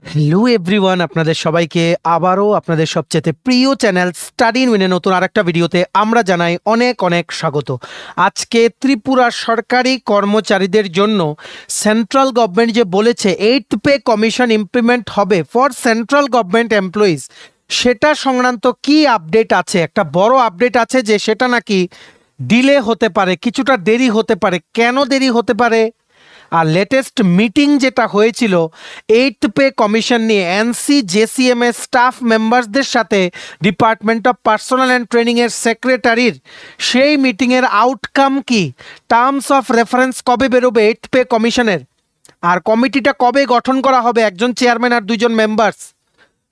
Hello everyone, আপনাদের সবাইকে আবারও আপনাদের সবচেয়ে প্রিয় চ্যানেল স্টাডি ইন উইনে নতুন আরেকটা ভিডিওতে আমরা জানাই অনেক অনেক স্বাগত। আজকে ত্রিপুরা সরকারি কর্মচারীদের জন্য সেন্ট্রাল গভর্নমেন্ট যে বলেছে 8th পে কমিশন ইমপ্লিমেন্ট হবে ফর সেন্ট্রাল গভর্নমেন্ট এমপ্লয়িজ, সেটা সংক্রান্ত কি আপডেট আছে। একটা বড় আপডেট আছে যে সেটা নাকি ডিলে হতে পারে, কিছুটা দেরি হতে পারে। কেন দেরি হতে পারে? আর লেটেস্ট মিটিং যেটা হয়েছিল 8th পে কমিশন নিয়ে NCJCM এর স্টাফ মেম্বারসদের সাথে ডিপার্টমেন্ট অফ পার্সোনাল অ্যান্ড ট্রেনিংয়ের সেক্রেটারির, সেই মিটিংয়ের আউটকাম কি, টার্মস অফ রেফারেন্স কবে বেরোবে 8th পে কমিশনের, আর কমিটিটা কবে গঠন করা হবে, একজন চেয়ারম্যান আর দুইজন মেম্বার্স,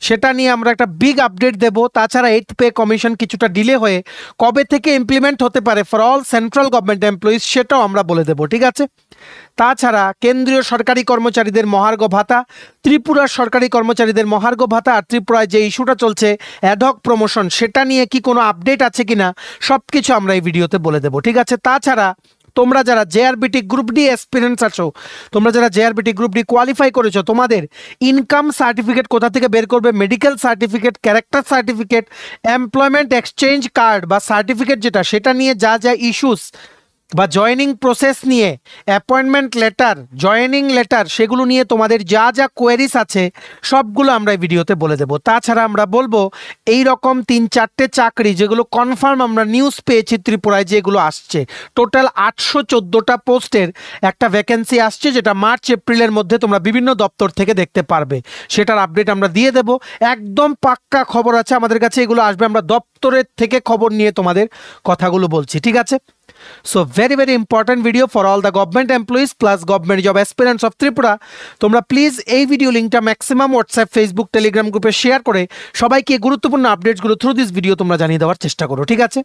সেটা নিয়ে আমরা একটা বিগ আপডেট দেব। তাছাড়া 8th পে কমিশন কিছুটা ডিলে হয়ে কবে থেকে ইমপ্লিমেন্ট হতে পারে for all central government employees, সেটাও আমরা বলে দেব, ঠিক আছে। তাছাড়া কেন্দ্রীয় সরকারি কর্মচারীদের মহার্ঘ ভাতা, ত্রিপুরার সরকারি কর্মচারীদের মহার্ঘ ভাতা, আর ত্রিপুরায় যে ইস্যুটা চলছে অ্যাডহক প্রমোশন, সেটা নিয়ে কি কোনো আপডেট আছে কিনা, সব কিছু আমরা এই ভিডিওতে বলে দেব, ঠিক আছে। তাছাড়া তোমরা যারা জেআরবিটি গ্রুপ ডি এক্সপিরিয়েন্স আছো, তোমরা যারা জেআরবিটি গ্রুপ ডি কোয়ালিফাই করেছো, তোমাদের ইনকাম সার্টিফিকেট কোথা থেকে বের করবে, medical certificate, character certificate, employment exchange card বা সার্টিফিকেট যেটা, সেটা নিয়ে যা যা ইস্যুস বা জয়েনিং প্রসেস নিয়ে, অ্যাপয়েন্টমেন্ট লেটার, জয়েনিং লেটার, সেগুলো নিয়ে তোমাদের যা যা কোয়েরিস আছে সবগুলো আমরা এই ভিডিওতে বলে দেবো। তাছাড়া আমরা বলবো এই রকম 3-4টে চাকরি যেগুলো কনফার্ম আমরা নিউজ পেয়েছি ত্রিপুরায়, যেগুলো আসছে টোটাল 814টা পোস্টের একটা ভ্যাকেন্সি আসছে, যেটা মার্চ এপ্রিলের মধ্যে তোমরা বিভিন্ন দপ্তর থেকে দেখতে পারবে। সেটার আপডেট আমরা দিয়ে দেব। একদম পাক্কা খবর আছে আমাদের কাছে, এগুলো আসবে, আমরা দপ্তরের থেকে খবর নিয়ে তোমাদের কথাগুলো বলছি, ঠিক আছে। So very important video for all the government employees plus government job aspirants of Tripura. তোমরা প্লিজ এই ভিডিও লিঙ্কটা ম্যাক্সিমাম হোয়াটসঅ্যাপ, ফেসবুক, টেলিগ্রাম গ্রুপে শেয়ার করে সবাইকে গুরুত্বপূর্ণ আপডেটসগুলো থ্রু দিস ভিডিও তোমরা জানিয়ে দেওয়ার চেষ্টা করো, ঠিক আছে।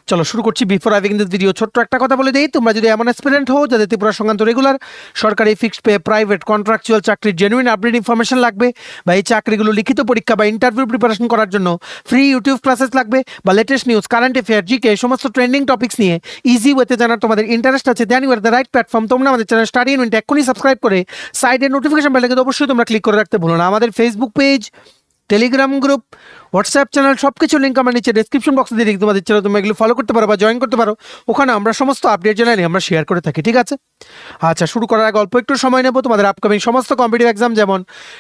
চলো শুরু করছি। বিফোর আইভিং দিস ভিডিও ছোট্ট একটা কথা বলে দিই, তোমরা যদি এমন অ্যাসপিরেন্ট হও যাদের ত্রিপুরা সংক্রান্ত রেগুলার সরকারি ফিক্সড পে, প্রাইভেট, কন্ট্রাকচুয়াল চাকরির জেনুইন আপডেট ইনফরমেশন লাগবে, বা এই চাকরিগুলো লিখিত পরীক্ষা বা ইন্টারভিউ প্রিপারেশন করার জন্য ফ্রি ইউটিউব ক্লাসেস লাগবে, বা latest news, current affair, GK, সমস্ত ট্রেন্ডিং টপিক্স নিয়ে ইজি ওয়েতে জানার তোমাদের ইন্টারেস্ট আছে, then you are the right platform. তোমরা আমাদের চ্যানেল স্টাডি ইন উইন এক্ষুনি সাবস্ক্রাইব করে সাইডের নোটিফিকেশন বেলটাকে অবশ্যই তোমরা ক্লিক করে রাখতে ভুলো না। আমাদের Facebook page, Telegram group, WhatsApp channel, সব কিছু লিঙ্ক আমরা নিচে ডেসক্রিপশন বক্সে দিয়ে দিই, তোমাদের চ্যানেল তোমরা এগুলো ফলো করতে পারো বা জয়েন করতে পারো। ওখানে আমরা সমস্ত আপডেট জানাই আমরা শেয়ার করে থাকি, ঠিক আছে। আচ্ছা, শুরু করার আগে অল্প একটু সময় নেব। তোমাদের আপকামিং সমস্ত কম্পিটিটিভ এক্সাম, যেমন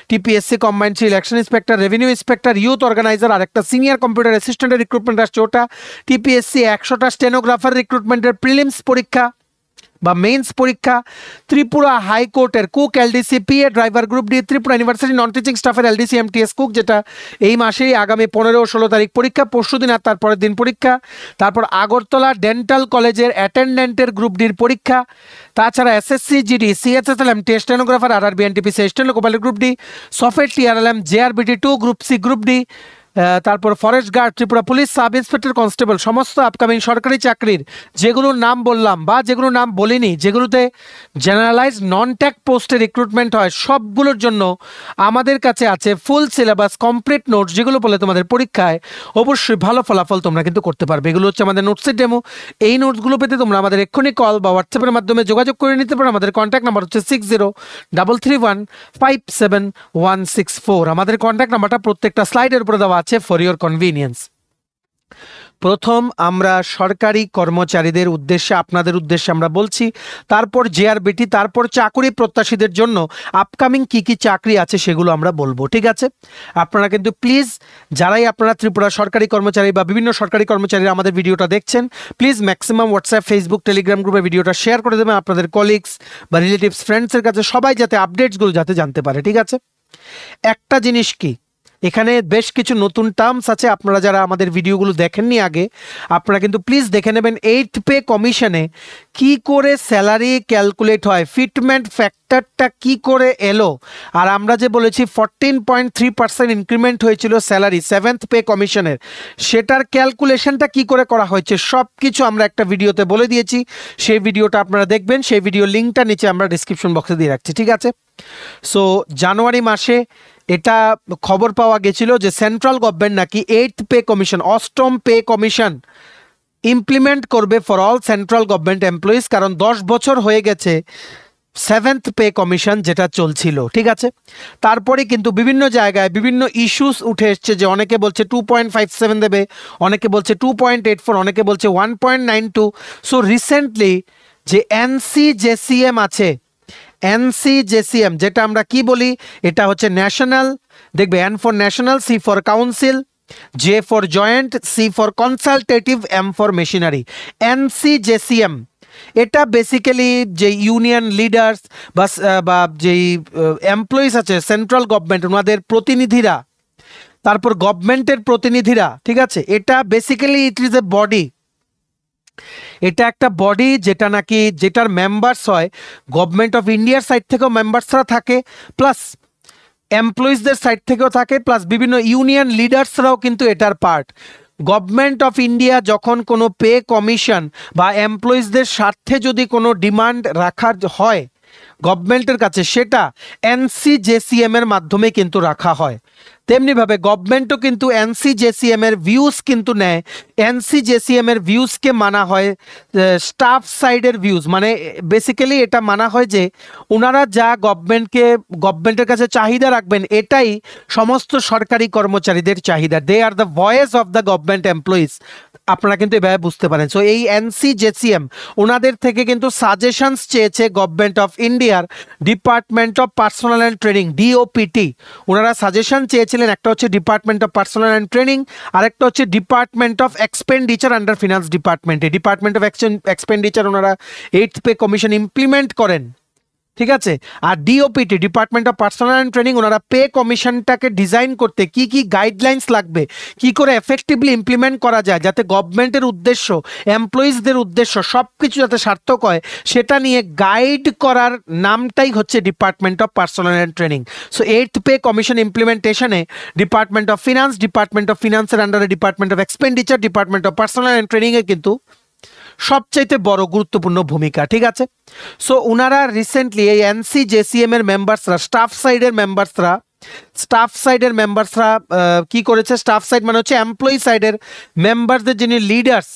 TPSC combined election inspector, revenue inspector, youth organiser, আর একটা সিনিয়র কম্পিউটার অ্যাসিস্ট্যান্টের রিক্রুটমেন্ট আসছে, ওটা TPSC 100টা স্টেনোগ্রাফার রিক্রুটমেন্টের প্রিলিমস পরীক্ষা বা মেইনস পরীক্ষা, ত্রিপুরা হাইকোর্টের cook, LDC PA driver group D, Tripura university non teaching স্টাফের LDC MTS কুক, যেটা এই মাসেই আগামী 15 ও 16 তারিখ পরীক্ষা, পরশু দিন আর তারপরের দিন পরীক্ষা। তারপর আগরতলা ডেন্টাল কলেজের অ্যাটেন্ডেন্টের গ্রুপ ডির পরীক্ষা। তাছাড়া SSC GD, CHSLM test stenographer, RRB NTPC steno loco pilot group D, সফেট TRLM, JRBT 2 group C group D, তারপর forest guard, Tripura police sub inspector constable, সমস্ত আপকামিং সরকারি চাকরির যেগুলোর নাম বললাম বা যেগুলো নাম বলিনি, যেগুলোতে জেনারেলাইজ নন ট্যাগ পোস্টে রিক্রুটমেন্ট হয়, সবগুলোর জন্য আমাদের কাছে আছে ফুল সিলেবাস, কমপ্লিট নোটস, যেগুলো বলে তোমাদের পরীক্ষায় অবশ্যই ভালো ফলাফল তোমরা কিন্তু করতে পারবে। এগুলো হচ্ছে আমাদের নোটসের ডেমো। এই নোটসগুলো পেতে তোমরা আমাদের এক্ষুনি কল বা হোয়াটসঅ্যাপের মাধ্যমে যোগাযোগ করে নিতে পারো। আমাদের কন্ট্যাক্ট নাম্বার হচ্ছে 6033157164। আমাদের কন্ট্যাক্ট নাম্বারটা প্রত্যেকটা স্লাইডের উপরে দেওয়া আছে ফর ইউর কনভিনিয়েন্স। প্রথম আমরা সরকারি কর্মচারীদের উদ্দেশ্যে, আপনাদের উদ্দেশ্যে আমরা বলছি, তারপর জেআরবিটি, তারপর চাকরি প্রত্যাশীদের জন্য আপকামিং কি কি চাকরি আছে সেগুলো আমরা বলবো, ঠিক আছে। আপনারা কিন্তু প্লিজ, যারাই আপনারা ত্রিপুরা সরকারি কর্মচারী বা বিভিন্ন সরকারি কর্মচারীরা আমাদের ভিডিওটা দেখছেন, please maximum WhatsApp, Facebook, Telegram গ্রুপে ভিডিওটা শেয়ার করে দেবেন আপনাদের কলিগস বা রিলেটিভস, ফ্রেন্ডসের কাছে, সবাই যাতে আপডেটসগুলো যাতে জানতে পারে, ঠিক আছে। একটা জিনিস কি, এখানে বেশ কিছু নতুন টার্মস আছে, আপনারা যারা আমাদের ভিডিওগুলো দেখেননি আগে, আপনারা কিন্তু প্লিজ দেখে নেবেন। 8th পে কমিশনে কি করে স্যালারি ক্যালকুলেট হয়, ফিটমেন্ট ফ্যাক্টরটা কি করে এলো, আর আমরা যে বলেছি 14.3% ইনক্রিমেন্ট হয়েছিল স্যালারি 7th পে কমিশনের, সেটার ক্যালকুলেশনটা কি করে করা হয়েছে, সব কিছু আমরা একটা ভিডিওতে বলে দিয়েছি। সেই ভিডিওটা আপনারা দেখবেন, সেই ভিডিও লিঙ্কটা নিচে আমরা ডিসক্রিপশন বক্সে দিয়ে রাখছি, ঠিক আছে। সো জানুয়ারি মাসে এটা খবর পাওয়া গেছিল যে সেন্ট্রাল গভর্নমেন্ট নাকি 8th পে কমিশন, 8ম পে কমিশন ইমপ্লিমেন্ট করবে for all central government employees, কারণ 10 বছর হয়ে গেছে সেভেন্থ পে কমিশন যেটা চলছিল, ঠিক আছে। তারপরে কিন্তু বিভিন্ন জায়গায় বিভিন্ন ইস্যুস উঠে এসছে, যে অনেকে বলছে 2.57 দেবে, অনেকে বলছে 2.84, অনেকে বলছে 1.92। সো রিসেন্টলি যে NCJCM আছে, NCJCM যেটা আমরা কি বলি, এটা হচ্ছে ন্যাশনাল, দেখবে N for national, C for council, J for joint, C for consultative, M for machinery. NCJCM এটা বেসিক্যালি যে ইউনিয়ন লিডার্স বা যেই এমপ্লয়িজ আছে সেন্ট্রাল গভর্নমেন্ট, ওনাদের প্রতিনিধিরা, তারপর গভর্নমেন্টের প্রতিনিধিরা, ঠিক আছে। এটা basically it is a body, এটা একটা বডি যেটা নাকি, যেটার মেম্বার্স হয় গভর্নমেন্ট অফ ইন্ডিয়ার সাইড থেকেও মেম্বার্সরা থাকে, প্লাস এমপ্লয়িজদের সাইড থেকেও থাকে, প্লাস বিভিন্ন ইউনিয়ন লিডার্সরাও কিন্তু এটার পার্ট। গভর্নমেন্ট অফ ইন্ডিয়া যখন কোনো পে কমিশন বা এমপ্লয়িজদের স্বার্থে যদি কোনো ডিমান্ড রাখার হয় গভর্নমেন্টের কাছে, সেটা NCJCM এর মাধ্যমে কিন্তু রাখা হয়। তেমনিভাবে গভর্নমেন্টও কিন্তু NCJCM এর ভিউজ কিন্তু নেয়। NCJCM এর ভিউজকে মানা হয় স্টাফ সাইডের ভিউজ, মানে বেসিক্যালি এটা মানা হয় যে ওনারা যা গভর্নমেন্টের কাছে চাহিদা রাখবেন, এটাই সমস্ত সরকারি কর্মচারীদের চাহিদা। They are the voice of the government employees, আপনারা কিন্তু এভাবে বুঝতে পারেন। সো এই NCJCM ওনাদের থেকে কিন্তু সাজেশনস চেয়েছে গভর্নমেন্ট অফ ইন্ডিয়ার department of personnel and training, DOPT। ওনারা সাজেশন চেয়েছিলেন, একটা হচ্ছে department of personnel and training, আরেকটা হচ্ছে department of expenditure under finance ডিপার্টমেন্টে। ডিপার্টমেন্ট অফ এক্সপেন্ডিচার ওনারা 8th পে কমিশন ইমপ্লিমেন্ট করেন, ঠিক আছে। আর DOPT department of personnel and training ওনারা পে কমিশনটাকে ডিজাইন করতে কি কি গাইডলাইন্স লাগবে, কি করে এফেক্টিভলি ইমপ্লিমেন্ট করা যায়, যাতে গভর্নমেন্টের উদ্দেশ্য, এমপ্লয়িজদের উদ্দেশ্য সব কিছু যাতে সার্থক হয়, সেটা নিয়ে গাইড করার নামটাই হচ্ছে department of personnel and training. So 8th pay commission ইমপ্লিমেন্টেশনে ডিপার্টমেন্ট অফ ফিনান্সের আন্ডারে department of expenditure, department of personnel and ট্রেনিংয়ে কিন্তু সবচাইতে বড় গুরুত্বপূর্ণ ভূমিকা, ঠিক আছে। সো ওনারা রিসেন্টলি এই NCJCM এর মেম্বার্সরা, স্টাফ সাইডের মেম্বার্সরা কি করেছে, স্টাফ সাইড মানে হচ্ছে এমপ্লয়ি সাইডের মেম্বারদের যিনি লিডার্স,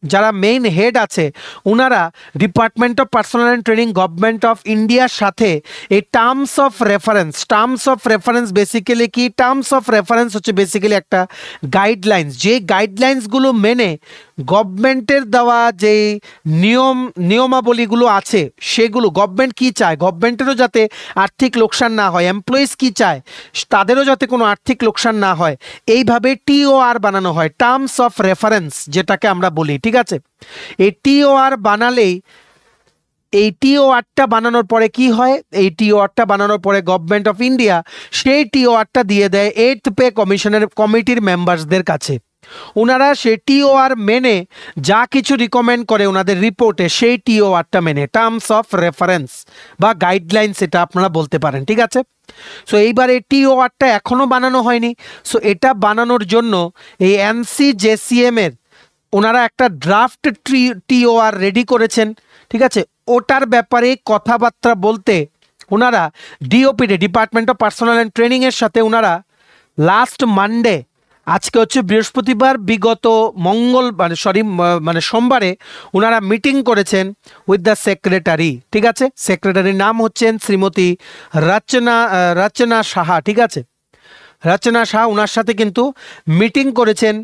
যারা মেইন হেড আছে, ওনারা department of personnel and training government of ইন্ডিয়ার সাথে এই টার্মস অফ রেফারেন্স বেসিক্যালি কি, টার্মস অফ রেফারেন্স হচ্ছে বেসিক্যালি একটা গাইডলাইন্স, যে গাইডলাইন্সগুলো মেনে গভর্নমেন্টের দেওয়া যে নিয়মাবলীগুলো আছে, সেগুলো গভর্নমেন্ট কি চায়, গভর্নমেন্টেরও যাতে আর্থিক লোকসান না হয়, এমপ্লয়িজ কি চায় তাদেরও যাতে কোনো আর্থিক লোকসান না হয়, এইভাবে TOR বানানো হয়, টার্মস অফ রেফারেন্স যেটাকে আমরা বলি, ঠিক আছে। এই TOR বানালেই, এই TORটা বানানোর পরে কি হয়, এই TORটা বানানোর পরে গভর্নমেন্ট অফ ইন্ডিয়া সেই TORটা দিয়ে দেয় 8th পে কমিটির মেম্বার্সদের কাছে। ওনারা সেই TOR মেনে যা কিছু রিকমেন্ড করে ওনাদের রিপোর্টে, সেই TORটা মেনে, টার্মস অফ রেফারেন্স বা গাইডলাইন্স এটা আপনারা বলতে পারেন, ঠিক আছে। সো এইবার এই TORটা এখনও বানানো হয়নি। সো এটা বানানোর জন্য এই NCJCM এর ওনারা একটা ড্রাফট TOR রেডি করেছেন, ঠিক আছে। ওটার ব্যাপারে কথাবার্তা বলতে ওনারা DOPT department of personnel and ট্রেনিংয়ের সাথে ওনারা লাস্ট মানডে, আজকে হচ্ছে বৃহস্পতিবার, বিগত সোমবারে ওনারা মিটিং করেছেন উইথ দ্য সেক্রেটারি, ঠিক আছে। সেক্রেটারির নাম হচ্ছেন শ্রীমতী রচনা সাহা, ঠিক আছে। রচনা সাহা ওনার সাথে কিন্তু মিটিং করেছেন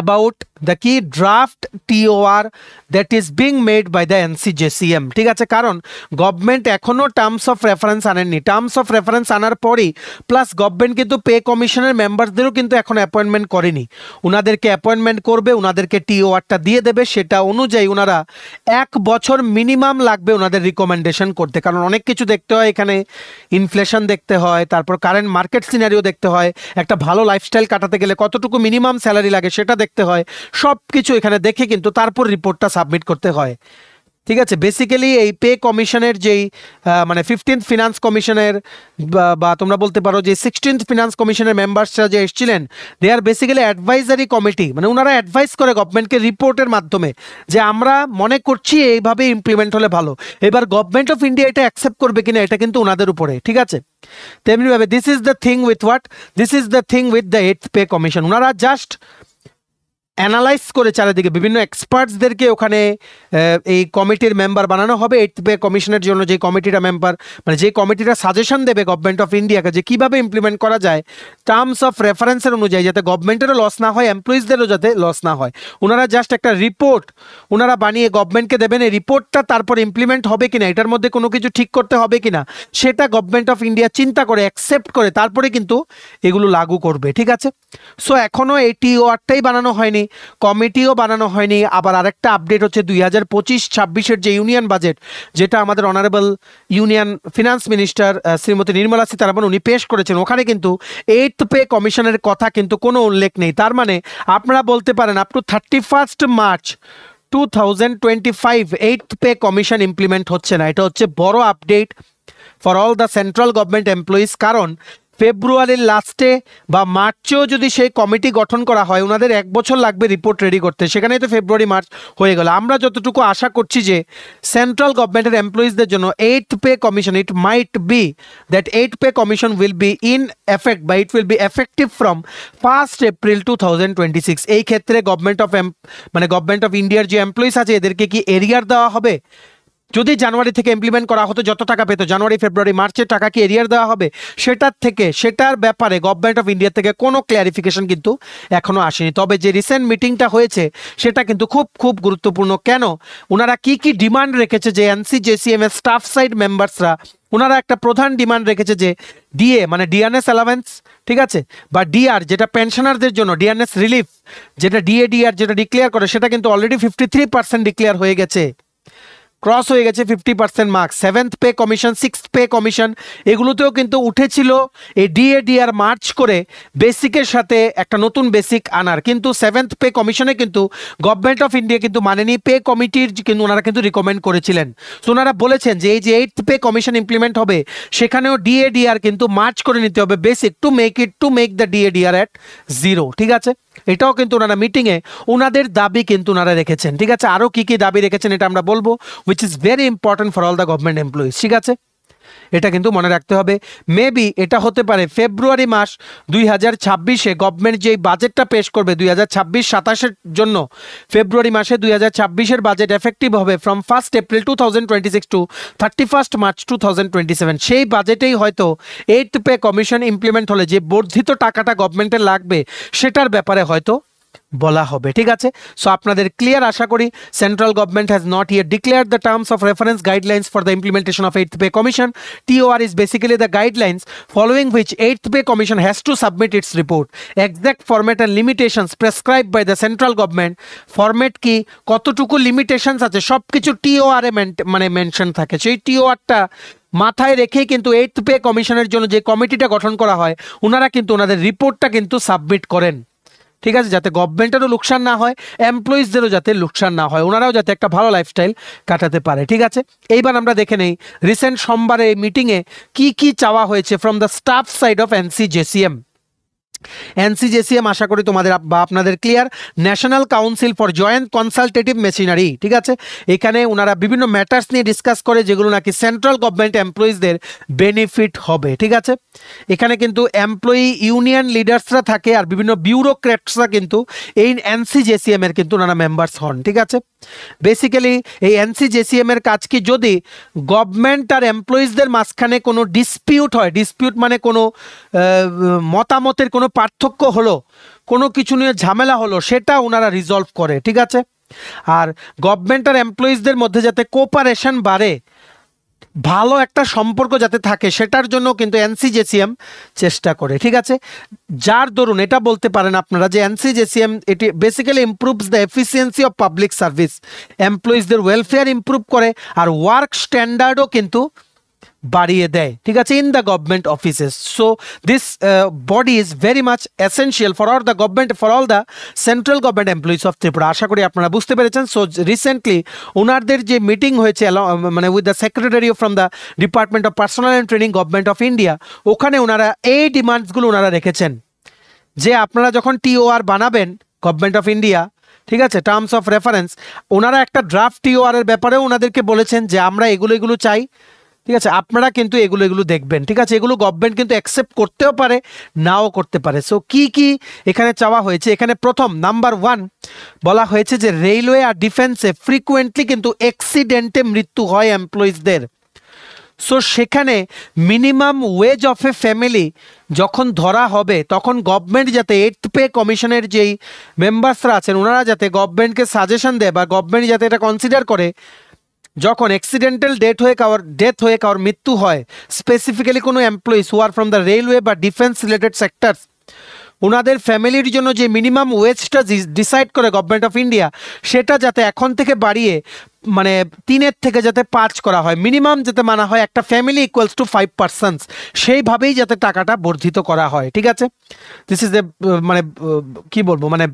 about the key draft TOR that is being made by the NCJCM, ঠিক আছে। কারণ গভর্নমেন্ট এখনও টার্মস অফ রেফারেন্স আনেননি, টার্মস অফ রেফারেন্স আনার পরেই প্লাস গভর্নমেন্ট কিন্তু পে কমিশনের মেম্বারদেরও কিন্তু এখন অ্যাপয়েন্টমেন্ট করেনি, ওনাদেরকে অ্যাপয়েন্টমেন্ট করবে, ওনাদেরকে TORটা দিয়ে দেবে, সেটা অনুযায়ী ওনারা 1 বছর মিনিমাম লাগবে ওনাদের রিকমেন্ডেশন করতে। কারণ অনেক কিছু দেখতে হয় এখানে, ইনফ্লেশন দেখতে হয়, তারপর কারেন্ট মার্কেট সিনারিও দেখতে হয়, একটা ভালো লাইফস্টাইল কাটাতে গেলে কতটুকু মিনিমাম স্যালারি লাগে সেটা দেখতে হয়, সব কিছু এখানে দেখে কিন্তু তারপর রিপোর্টটা সাবমিট করতে হয়, ঠিক আছে। বেসিক্যালি এই পে কমিশনের যেই 15th ফিনান্স কমিশনের বা তোমরা বলতে পারো যে 16th ফিনান্স কমিশনের মেম্বার্সরা যে এসেছিলেন, দে আর বেসিক্যালি অ্যাডভাইজারি কমিটি, মানে ওনারা অ্যাডভাইস করে গভর্নমেন্টকে রিপোর্টের মাধ্যমে যে আমরা মনে করছি এইভাবে ইমপ্লিমেন্ট হলে ভালো। এবার গভর্নমেন্ট অফ ইন্ডিয়া এটা অ্যাকসেপ্ট করবে কিনা এটা কিন্তু ওনাদের উপরে, ঠিক আছে। তেমনিভাবে this is the thing with the 8th pay commission, ওনারা জাস্ট অ্যানালাইজ করে চারিদিকে বিভিন্ন এক্সপার্টসদেরকে ওখানে এই কমিটির মেম্বার বানানো হবে। 8th পে কমিশনের জন্য যে কমিটিটা মেম্বার, মানে যে কমিটিটা সাজেশন দেবে গভর্নমেন্ট অফ ইন্ডিয়াকে যে কীভাবে ইমপ্লিমেন্ট করা যায় টার্মস অফ রেফারেন্সের অনুযায়ী, যাতে গভর্নমেন্টেরও লস না হয়, এমপ্লয়িজদেরও যাতে লস না হয়। ওনারা জাস্ট একটা রিপোর্ট ওনারা বানিয়ে গভর্নমেন্টকে দেবেন। এই রিপোর্টটা তারপর ইমপ্লিমেন্ট হবে কিনা, এটার মধ্যে কোনো কিছু ঠিক করতে হবে কিনা, সেটা গভর্নমেন্ট অফ ইন্ডিয়া চিন্তা করে অ্যাকসেপ্ট করে তারপরে কিন্তু এগুলো লাগু করবে। ঠিক আছে, সো এখনও এই টিওআরটাই বানানো হয়নি, কমিটিও বানানো হয়নি। আবার আরেকটা আপডেট হচ্ছে 2025-26-এর যে ইউনিয়ন বাজেট, যেটা আমাদের honourable union finance minister Shrimati Nirmala Sitharaman উনি পেশ করেছেন, ওখানে কিন্তু 8th পে কমিশনের কথা কিন্তু কোনো উল্লেখ নেই। তার মানে আপনারা বলতে পারেন up to 31 March 2025 8th pay commission implement হচ্ছে না। এটা হচ্ছে বড় update for all the central government employees. কারণ ফেব্রুয়ারির লাস্টে বা মার্চেও যদি সেই কমিটি গঠন করা হয়, ওনাদের 1 বছর লাগবে রিপোর্ট রেডি করতে, সেখানে তো ফেব্রুয়ারি মার্চ হয়ে গেল। আমরা যতটুকু আশা করছি যে সেন্ট্রাল গভর্নমেন্টের এমপ্লয়িজদের জন্য 8th pay commission, it might be that 8th pay commission will be in effect বা it will be effective from 1 April 2026। এই ক্ষেত্রে গভর্নমেন্ট অফ ইন্ডিয়ার যে এমপ্লয়িজ আছে এদেরকে কি এরিয়ার দেওয়া হবে? যদি জানুয়ারি থেকে ইমপ্লিমেন্ট করা হতো যত টাকা পেতো জানুয়ারি, ফেব্রুয়ারি, মার্চের টাকা কি এরিয়ার দেওয়া হবে? সেটার ব্যাপারে গভর্নমেন্ট অফ ইন্ডিয়া থেকে কোনো ক্লিয়ারিফিকেশন কিন্তু এখনও আসেনি। তবে যে রিসেন্ট মিটিংটা হয়েছে সেটা কিন্তু খুব খুব গুরুত্বপূর্ণ। কেন, ওনারা কি ডিমান্ড রেখেছে যে NCJCM এর স্টাফ সাইড মেম্বার্সরা, ওনারা একটা প্রধান ডিমান্ড রেখেছে যে ডিএ মানে ডিআরএস অ্যালাওয়েন্স, ঠিক আছে, বা ডিআর যেটা পেনশনারদের জন্য ডিআরএস রিলিফ, যেটা ডিআর যেটা ডিক্লেয়ার করে, সেটা কিন্তু অলরেডি 53% ডিক্লেয়ার হয়ে গেছে, ক্রস হয়ে গেছে 50% mark. 7th pay commission, 6th pay commission, এগুলোতেও কিন্তু উঠেছিল এই ডিআর মার্চ করে বেসিকের সাথে একটা নতুন বেসিক আনার, কিন্তু 7th পে কমিশনে কিন্তু গভর্নমেন্ট অফ ইন্ডিয়া কিন্তু মানেনি। পে কমিটির কিন্তু ওনারা কিন্তু রিকমেন্ড করেছিলেন। সো ওনারা বলেছেন যে এই যে 8th পে কমিশন ইমপ্লিমেন্ট হবে সেখানেও ডিআর কিন্তু মার্চ করে নিতে হবে basic to make the DR at 0। ঠিক আছে, এটাও কিন্তু ওনারা মিটিংয়ে ওনাদের দাবি কিন্তু ওনারা রেখেছেন। ঠিক আছে, আরও কি কি দাবি রেখেছেন এটা আমরা বলবো, which is very important for all the government employees। ঠিক আছে, এটা কিন্তু মনে রাখতে হবে। মেবি এটা হতে পারে ফেব্রুয়ারি মাস 2026-এ গভর্নমেন্ট যেই বাজেটটা পেশ করবে 2026-27-এর জন্য, ফেব্রুয়ারি মাসে 2026-এর বাজেট এফেক্টিভ হবে ফ্রম 1 এপ্রিল 2026 টু 31 মার্চ 2027। সেই বাজেটেই হয়তো 8th পে কমিশন ইমপ্লিমেন্ট হলে যে বর্ধিত টাকাটা গভর্নমেন্টের লাগবে সেটার ব্যাপারে হয়তো বলা হবে। ঠিক আছে, সো আপনাদের ক্লিয়ার আশা করি। Central government has not yet declared the terms of reference guidelines for the implementation of 8th pay commission. TOR is basically the guidelines following which 8th pay commission has to submit its report. Exact format and limitations prescribed by the central government, format কি, কতটুকু limitations আছে, সব কিছু TOR এ mention থাকে। সেই TOR-টা মাথায় রেখেই কিন্তু 8th পে কমিশনের জন্য যে কমিটিটা গঠন করা হয়, ওনারা কিন্তু ওনাদের রিপোর্টটা কিন্তু সাবমিট করেন। ঠিক আছে, যাতে গভর্নমেন্টেরও লোকসান না হয়, এমপ্লয়িজদেরও যাতে লোকসান না হয়, ওনারাও যাতে একটা ভালো লাইফস্টাইল কাটাতে পারে। ঠিক আছে, এইবার আমরা দেখে নেই রিসেন্ট সোমবারে এই মিটিংয়ে কি কি চাওয়া হয়েছে from the staff side of NCJCM। আশা করি তোমাদের বা আপনাদের clear. National council for joint consultative machinery, ঠিক আছে, এখানে ওনারা বিভিন্ন ম্যাটার্স নিয়ে ডিসকাস করে যেগুলো নাকি সেন্ট্রাল গভর্নমেন্ট এমপ্লয়িজদের বেনিফিট হবে। ঠিক আছে, এখানে কিন্তু এমপ্লয়ি ইউনিয়ন লিডার্সরা থাকে আর বিভিন্ন বিউরোক্র্যাটসরা কিন্তু এই NCJCM এর কিন্তু ওনারা মেম্বার্স হন। ঠিক আছে, বেসিক্যালি এই NCJCM এর কাজ কি, যদি গভর্নমেন্ট আর এমপ্লয়িজদের মাঝখানে কোনো ডিসপিউট হয়, ডিসপিউট মানে কোনো মতামতের কোনো পার্থক্য হলো, কোনো কিছু নিয়ে ঝামেলা হলো, সেটা ওনারা রিজলভ করে। ঠিক আছে, আর গভর্নমেন্ট আর এমপ্লয়িজদের মধ্যে যাতে কোঅপারেশন বাড়ে, ভালো একটা সম্পর্ক যাতে থাকে, সেটার জন্য কিন্তু NCJCM চেষ্টা করে। ঠিক আছে, যার দরুন এটা বলতে পারেন আপনারা যে NCJCM এটি basically improves the efficiency of public service, এমপ্লয়িজদের ওয়েলফেয়ার ইমপ্রুভ করে আর ওয়ার্ক স্ট্যান্ডার্ডও কিন্তু বাড়িয়ে দেয়। ঠিক আছে, in the government offices. So this body is very much essential for all the government, for all the central government employees of Tripura. আশা করি আপনারা বুঝতে পেরেছেন। সো রিসেন্টলি ওনাদের যে মিটিং হয়েছে মানে with the secretary from the department of personnel and training government of India, ওখানে ওনারা এই ডিমান্ডসগুলো ওনারা রেখেছেন যে আপনারা যখন TOR বানাবেন গভর্নমেন্ট অফ ইন্ডিয়া, ঠিক আছে, টার্মস অফ রেফারেন্স, ওনারা একটা ড্রাফট TOR এর ব্যাপারেও ওনাদেরকে বলেছেন যে আমরা এগুলো চাই। ঠিক আছে, আপনারা কিন্তু এগুলো দেখবেন। ঠিক আছে, এগুলো গভর্নমেন্ট কিন্তু অ্যাকসেপ্ট করতেও পারে, নাও করতে পারে। সো কি কি এখানে চাওয়া হয়েছে, এখানে প্রথম নাম্বার 1 বলা হয়েছে যে রেলওয়ে আর ডিফেন্সে ফ্রিকুয়েন্টলি কিন্তু অ্যাক্সিডেন্টে মৃত্যু হয় এমপ্লয়িজদের। সো সেখানে minimum ways of A family যখন ধরা হবে, তখন গভর্নমেন্ট যাতে 8th পে কমিশনের যেই মেম্বার্সরা আছেন ওনারা যাতে গভর্নমেন্টকে সাজেশন দেয় বা গভর্নমেন্ট যাতে এটা কনসিডার করে, যখন অ্যাক্সিডেন্টাল ডেথ হয়ে কারোর মৃত্যু হয়, স্পেসিফিক্যালি কোনো employees who are from the railway বা ডিফেন্স রিলেটেড সেক্টরস, ওনাদের ফ্যামিলির জন্য যে মিনিমাম ওয়েজটা ডিসাইড করে গভর্নমেন্ট অফ ইন্ডিয়া, সেটা যাতে এখন থেকে বাড়িয়ে মানে 3 থেকে যাতে 5 করা হয়, মিনিমাম যাতে মানা হয় একটা ফ্যামিলি ইকুয়ালস টু 5 পার্সনস, সেইভাবেই যাতে টাকাটা বর্ধিত করা হয়। ঠিক আছে, দিস ইজ এ মানে কি বলবো, মানে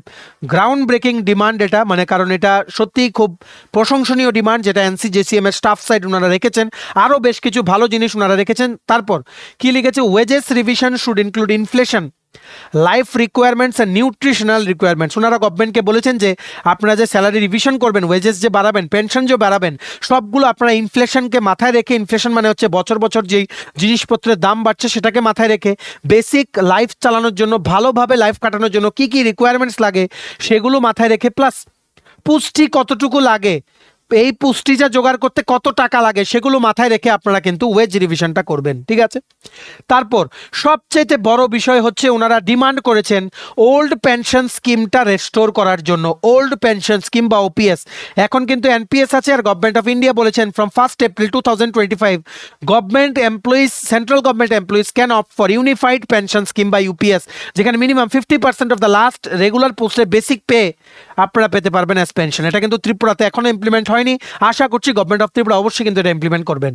গ্রাউন্ড ব্রেকিং ডিমান্ড এটা, মানে কারণ এটা সত্যিই খুব প্রশংসনীয় ডিমান্ড যেটা NCJCM এর স্টাফ সাইড ওনারা রেখেছেন। আরও বেশ কিছু ভালো জিনিস ওনারা রেখেছেন। তারপর কি লিখেছে, wages revision should include inflation, life requirements and nutritional requirements. ওনারা গভর্নমেন্টকে বলেছেন যে আপনারা যে স্যালারি রিভিশন করবেন, ওয়েজেস যে বাড়াবেন, পেনশন যে বাড়াবেন, সবগুলো আপনারা ইনফ্লেশনকে মাথায় রেখে, ইনফ্লেশন মানে হচ্ছে বছর বছর যেই জিনিসপত্রের দাম বাড়ছে সেটাকে মাথায় রেখে বেসিক লাইফ চালানোর জন্য, ভালোভাবে লাইফ কাটানোর জন্য কী কী রিকোয়ারমেন্টস লাগে সেগুলো মাথায় রেখে, প্লাস পুষ্টি কতটুকু লাগে, এই পুষ্টিটা জোগাড় করতে কত টাকা লাগে সেগুলো মাথায় রেখে আপনারা কিন্তু ওয়েজ রিভিশনটা করবেন। ঠিক আছে, তারপর সবচেয়ে বড় বিষয় হচ্ছে ওনারা ডিমান্ড করেছেন ওল্ড পেনশন স্কিমটা রেস্টোর করার জন্য। ওল্ড পেনশন স্কিম বা OPS, এখন কিন্তু NPS আছে, আর গভর্নমেন্ট অফ ইন্ডিয়া বলেছেন from 1 April 2025 government employees, central government employees can opt for unified pension scheme বা UPS, যেখানে minimum 50% of the last regular পোস্টের বেসিক পে আপনারা পেতে পারবেন অ্যাজ পেনশন। এটা কিন্তু ত্রিপুরাতে এখনো ইমপ্লিমেন্ট হয়নি, আশা করছি গভর্নমেন্ট অফ ত্রিপুরা অবশ্যই কিন্তু এটা ইমপ্লিমেন্ট করবেন।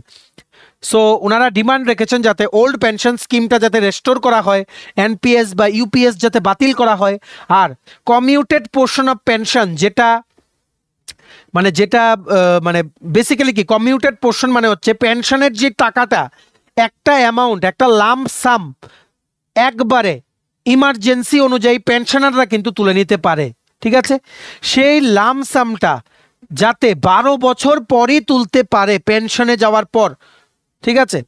সো ওনারা ডিমান্ড রেখেছেন যাতে ওল্ড পেনশন স্কিমটা যাতে রেস্টোর করা হয়, NPS বা UPS যাতে বাতিল করা হয়, আর কমিউটেড পোর্শন অফ পেনশন যেটা মানে বেসিক্যালি কি কমিউটেড পোর্শন মানে হচ্ছে পেনশনের যে টাকাটা, একটা অ্যামাউন্ট, একটা লাম্প সাম একবারে ইমার্জেন্সি অনুযায়ী পেনশনাররা কিন্তু তুলে নিতে পারে। ঠিক আছে, সেই লাম্প সামটা যাতে 12 বছর পরই তুলতে পারে পেনশনে যাওয়ার পর। ঠিক আছে,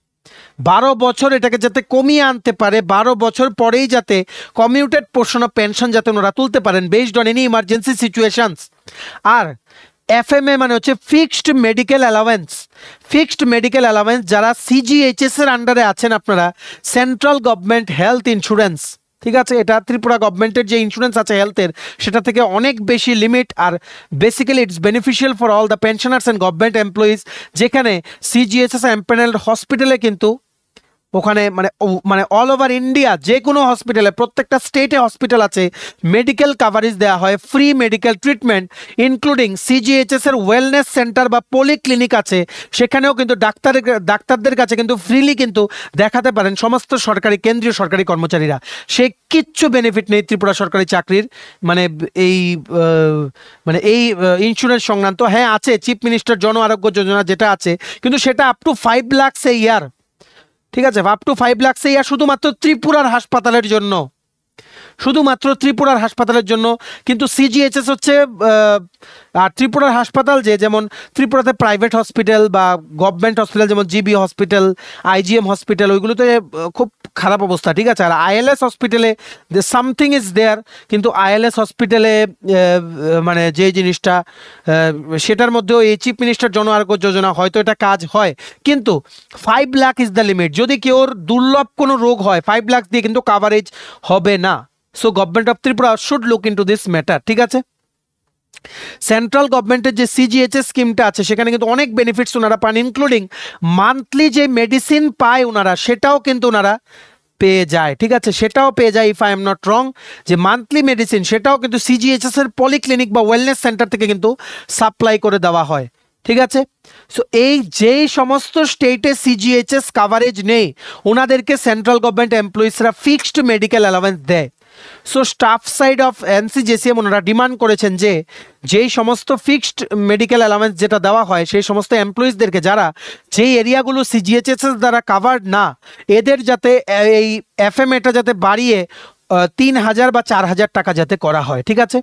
12 বছর এটাকে যাতে কমিয়ে আনতে পারে, 12 বছর পরেই যাতে কমিউটেড পোর্শন অফ পেনশন যাতে ওনারা তুলতে পারেন based on any emergency situations. আর FMA মানে হচ্ছে fixed medical allowance. Fixed medical allowance যারা CGHS এর আন্ডারে আছেন আপনারা, সেন্ট্রাল গভর্নমেন্ট হেলথ ইন্স্যুরেন্স। ঠিক আছে, এটা ত্রিপুরা গভর্নমেন্টের যে ইন্স্যুরেন্স আছে হেলথের, সেটা থেকে অনেক বেশি লিমিট, আর basically it's beneficial for all the pensioners and government employees, যেখানে CGHS এমপ্যানেলড হসপিটালে কিন্তু ওখানে মানে অল ওভার ইন্ডিয়া যে কোনো হসপিটালে, প্রত্যেকটা স্টেটে হসপিটাল আছে, মেডিকেল কাভারেজ দেওয়া হয়, free medical treatment including CGHS এর ওয়েলনেস সেন্টার বা পলিক্লিনিক আছে, সেখানেও কিন্তু ডাক্তারদের কাছে কিন্তু ফ্রিলি কিন্তু দেখাতে পারেন সমস্ত সরকারি, কেন্দ্রীয় সরকারি কর্মচারীরা। সে কিচ্ছু বেনিফিট নেই ত্রিপুরা সরকারি চাকরির, মানে এই ইন্স্যুরেন্স সংক্রান্ত। হ্যাঁ আছে চিফ মিনিস্টার জন আরোগ্য যোজনা যেটা আছে, কিন্তু সেটা আপ টু 5 লাখ এ ইয়ার। ঠিক আছে, আপ টু 5 লাখ এ ইয়ার শুধুমাত্র ত্রিপুরার হাসপাতালের জন্য, শুধুমাত্র ত্রিপুরার হাসপাতালের জন্য। কিন্তু CGHS হচ্ছে আর ত্রিপুরার হাসপাতাল যেমন ত্রিপুরাতে প্রাইভেট হসপিটাল বা গভর্নমেন্ট হসপিটাল যেমন GB হসপিটাল, IGM হসপিটাল, ওইগুলোতে খুব খারাপ অবস্থা। ঠিক আছে, আর ILS হসপিটালে সামথিং ইজ দেয়ার, কিন্তু ILS হসপিটালে মানে যে জিনিসটা সেটার মধ্যেও এই চিফ মিনিস্টার জন আরোগ্য যোজনা হয়তো এটা কাজ হয়, কিন্তু 5 লাখ ইজ দ্য লিমিট। যদি কেউর দুর্লভ কোনো রোগ হয় 5 লাখ দিয়ে কিন্তু কাভারেজ হবে না। So government of Tripura should look into this matter. ঠিক আছে, সেন্ট্রাল গভর্নমেন্টের যে CGHS স্কিমটা আছে সেখানে কিন্তু অনেক বেনিফিটস ওনারা পান, ইনক্লুডিং মান্থলি যে মেডিসিন পায় ওনারা, সেটাও কিন্তু ওনারা পেয়ে যায়। ঠিক আছে, সেটাও পেয়ে যায়, if I am not wrong, যে মান্থলি মেডিসিন সেটাও কিন্তু CGHS এর পলিক্লিনিক বা ওয়েলনেস সেন্টার থেকে কিন্তু সাপ্লাই করে দেওয়া হয়। ঠিক আছে, সো এই যেই সমস্ত স্টেটে CGHS কাভারেজ নেই ওনাদেরকে সেন্ট্রাল গভর্নমেন্ট এমপ্লয়িজরা ফিক্সড মেডিকেল অ্যালাওয়েন্স দেয়। So staff side of NCJCM ওনারা ডিমান্ড করেছেন যে যেই সমস্ত ফিক্সড মেডিকেল অ্যালাওয়েন্স যেটা দেওয়া হয় সেই সমস্ত এমপ্লয়িজদেরকে যারা যেই এরিয়াগুলো CGHS দ্বারা কাভার্ড না, এদের যাতে এই FMA টা যাতে বাড়িয়ে 3,000 বা 4,000 টাকা যাতে করা হয়। ঠিক আছে,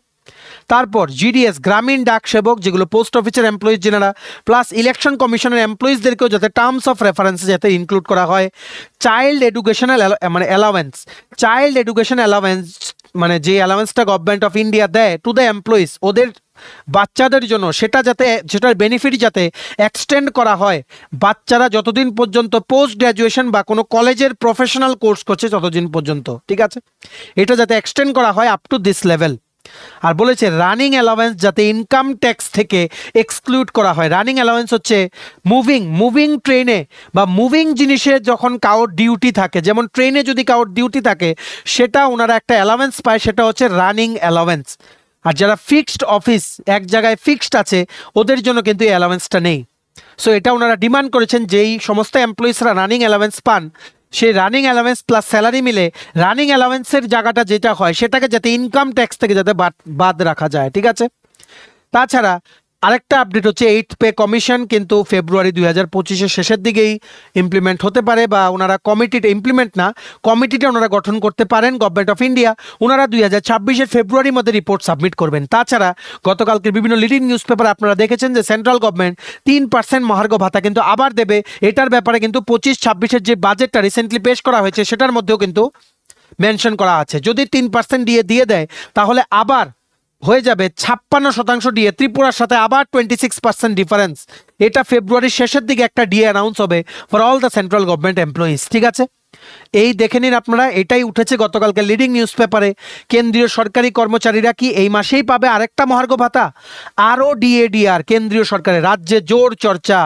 তারপর জিডিএস গ্রামীণ ডাক সেবক যেগুলো পোস্ট অফিসের এমপ্লয়িজ যেনারা, প্লাস ইলেকশন কমিশনের এমপ্লয়িজদেরকেও যাতে টার্মস অফ রেফারেন্সে যাতে ইনক্লুড করা হয়। চাইল্ড এডুকেশনাল মানে অ্যালাওয়েন্স, চাইল্ড এডুকেশন অ্যালাওয়েন্স মানে যে অ্যালাওয়েন্সটা গভর্নমেন্ট অফ ইন্ডিয়া দেয় টু দ্য এমপ্লয়িজ ওদের বাচ্চাদের জন্য, সেটার বেনিফিট যাতে এক্সটেন্ড করা হয় বাচ্চারা যতদিন পর্যন্ত পোস্ট গ্র্যাজুয়েশন বা কোনো কলেজের প্রফেশনাল কোর্স করছে ততদিন পর্যন্ত, ঠিক আছে, এটা যাতে এক্সটেন্ড করা হয় আপ টু দিস লেভেল। আর বলেছে রানিং অ্যালাওয়েন্স যাতে ইনকাম ট্যাক্স থেকে এক্সক্লুড করা হয়। রানিং অ্যালাওয়েন্স হচ্ছে মুভিং ট্রেনে বা মুভিং জিনিসে যখন কাউর ডিউটি থাকে, যেমন ট্রেনে যদি কাউর ডিউটি থাকে সেটা ওনারা একটা অ্যালাওয়েন্স পায়, সেটা হচ্ছে রানিং অ্যালাওয়েন্স। আর যারা ফিক্সড অফিস এক জায়গায় ফিক্সড আছে ওদের জন্য কিন্তু এই অ্যালাওয়েন্সটা নেই। সো এটা ওনারা ডিমান্ড করেছেন যেই সমস্ত এমপ্লয়িজরা রানিং অ্যালাওয়েন্স পান সেই রানিং অ্যালাওয়েন্স প্লাস স্যালারি মিলে রানিং অ্যালাওয়েন্সের জায়গাটা যেটা হয় সেটাকে যাতে ইনকাম ট্যাক্স থেকে যাতে বাদ রাখা যায়, ঠিক আছে। তাছাড়া আরেকটা আপডেট হচ্ছে 8th পে কমিশন কিন্তু ফেব্রুয়ারি 2025-এর শেষের দিকেই ইমপ্লিমেন্ট হতে পারে, বা ওনারা কমিটিটা ওনারা গঠন করতে পারেন গভর্নমেন্ট অফ ইন্ডিয়া। ওনারা 2026-এর ফেব্রুয়ারির মধ্যে রিপোর্ট সাবমিট করবেন। তাছাড়া গতকালকের বিভিন্ন লিডিং নিউজ পেপারে আপনারা দেখেছেন যে সেন্ট্রাল গভর্নমেন্ট 3% মহার্ঘ ভাতা কিন্তু আবার দেবে। এটার ব্যাপারে কিন্তু 25-26-এর যে বাজেটটা রিসেন্টলি পেশ করা হয়েছে সেটার মধ্যেও কিন্তু মেনশন করা আছে। যদি 3% দিয়ে দেয় তাহলে আবার হয়ে যাবে 56% ডিএ, ত্রিপুরার সাথে আবার 26% ডিফারেন্স। এটা ফেব্রুয়ারির শেষের দিকে একটা ডিএ অ্যানাউন্স হবে for all the central government employees, ঠিক আছে। এই দেখে নিন আপনারা, এটাই উঠেছে গতকালকে লিডিং নিউজ পেপারে। কেন্দ্রীয় সরকারি কর্মচারীরা কি এই মাসেই পাবে আরেকটা মহার্ঘ ভাতা? আরও ডিএডিআর কেন্দ্রীয় সরকারের, রাজ্যে জোর চর্চা,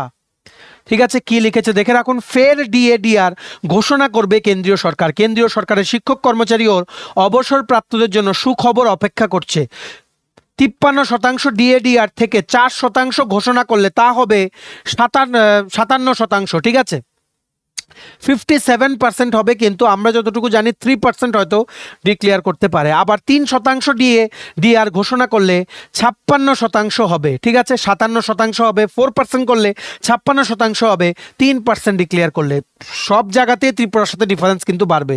ঠিক আছে। কি লিখেছে দেখে রাখুন, ফের ডিএডিআর ঘোষণা করবে কেন্দ্রীয় সরকার। কেন্দ্রীয় সরকারের শিক্ষক কর্মচারী ও অবসরপ্রাপ্তদের জন্য সুখবর অপেক্ষা করছে। 53% ডিএডিআর থেকে 4% ঘোষণা করলে তা হবে 57%, ঠিক আছে। 57% হবে, কিন্তু আমরা যতটুকু জানি 3% হয়তো ডিক্লেয়ার করতে পারে। আবার 3% ডিআর ঘোষণা করলে 56% হবে, ঠিক আছে। 57% হবে, 4% করলে 56% হবে, 3% ডিক্লেয়ার করলে। সব জায়গাতে ত্রিপুরার সাথে ডিফারেন্স কিন্তু বাড়বে।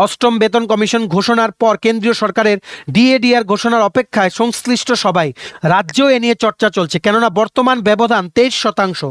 অষ্টম বেতন কমিশন ঘোষণার পর কেন্দ্রীয় সরকারের ডিএডিআর ঘোষণার অপেক্ষায় সংশ্লিষ্ট সবাই। রাজ্যেও এ নিয়ে চর্চা চলছে, কেননা বর্তমান ব্যবধান 23%।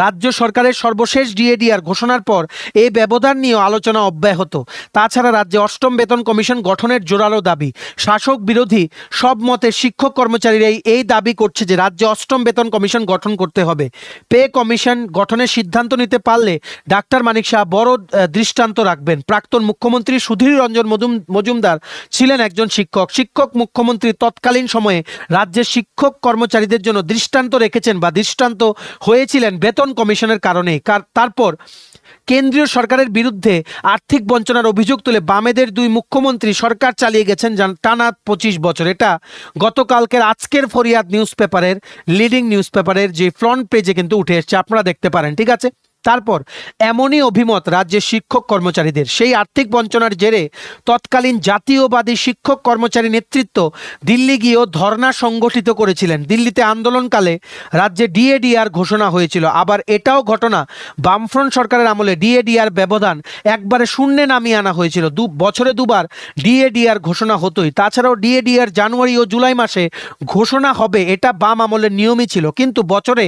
রাজ্য সরকারের সর্বশেষ ডিএডিআর ঘোষণার পর এই ব্যবধান নিয়েও আলোচনা অব্যাহত। তাছাড়া রাজ্যে অষ্টম বেতন কমিশন গঠনের জোরালো দাবি। শাসক বিরোধী সব মতের শিক্ষক কর্মচারীরাই এই দাবি করছে যে রাজ্যে অষ্টম বেতন কমিশন গঠন করতে হবে। পে কমিশন গঠনের সিদ্ধান্ত নিতে পারলে ডাক্তার মানিক শাহ বড় দৃষ্টান্ত রাখবেন। প্রাক্তন মুখ্যমন্ত্রী সুধীর রঞ্জন মজুমদার ছিলেন একজন শিক্ষক মুখ্যমন্ত্রী তৎকালীন সময়ে রাজ্যের শিক্ষক কর্মচারীদের জন্য দৃষ্টান্ত রেখেছেন বা দৃষ্টান্ত হয়েছিলেন বেতন কমিশনের কারণে। তারপর কেন্দ্রীয় সরকারের বিরুদ্ধে আর্থিক বঞ্চনার অভিযোগ তুলে বামেদের দুই মুখ্যমন্ত্রী সরকার চালিয়ে গেছেন টানা 25 বছর। এটা গতকালকের আজকের ফরিয়াদ নিউজ পেপারের লিডিং নিউজ পেপারের যে ফ্রন্ট পেজে কিন্তু উঠে এসছে, আপনারা দেখতে পারেন, ঠিক আছে। তারপর এমনই অভিমত রাজ্যের শিক্ষক কর্মচারীদের। সেই আর্থিক বঞ্চনার জেরে তৎকালীন জাতীয়বাদী শিক্ষক কর্মচারী নেতৃত্ব দিল্লি গিয়েও ধর্ণা সংগঠিত করেছিলেন। দিল্লিতে আন্দোলনকালে রাজ্যে ডিএডিআর ঘোষণা হয়েছিল। আবার এটাও ঘটনা, বামফ্রন্ট সরকারের আমলে ডিএডিআর ব্যবধান একবারে শূন্যে নামিয়ে আনা হয়েছিল। বছরে দুবার ডিএডিআর ঘোষণা হতোই। তাছাড়াও ডিএডিআর জানুয়ারি ও জুলাই মাসে ঘোষণা হবে, এটা বাম আমলের নিয়মই ছিল। কিন্তু বছরে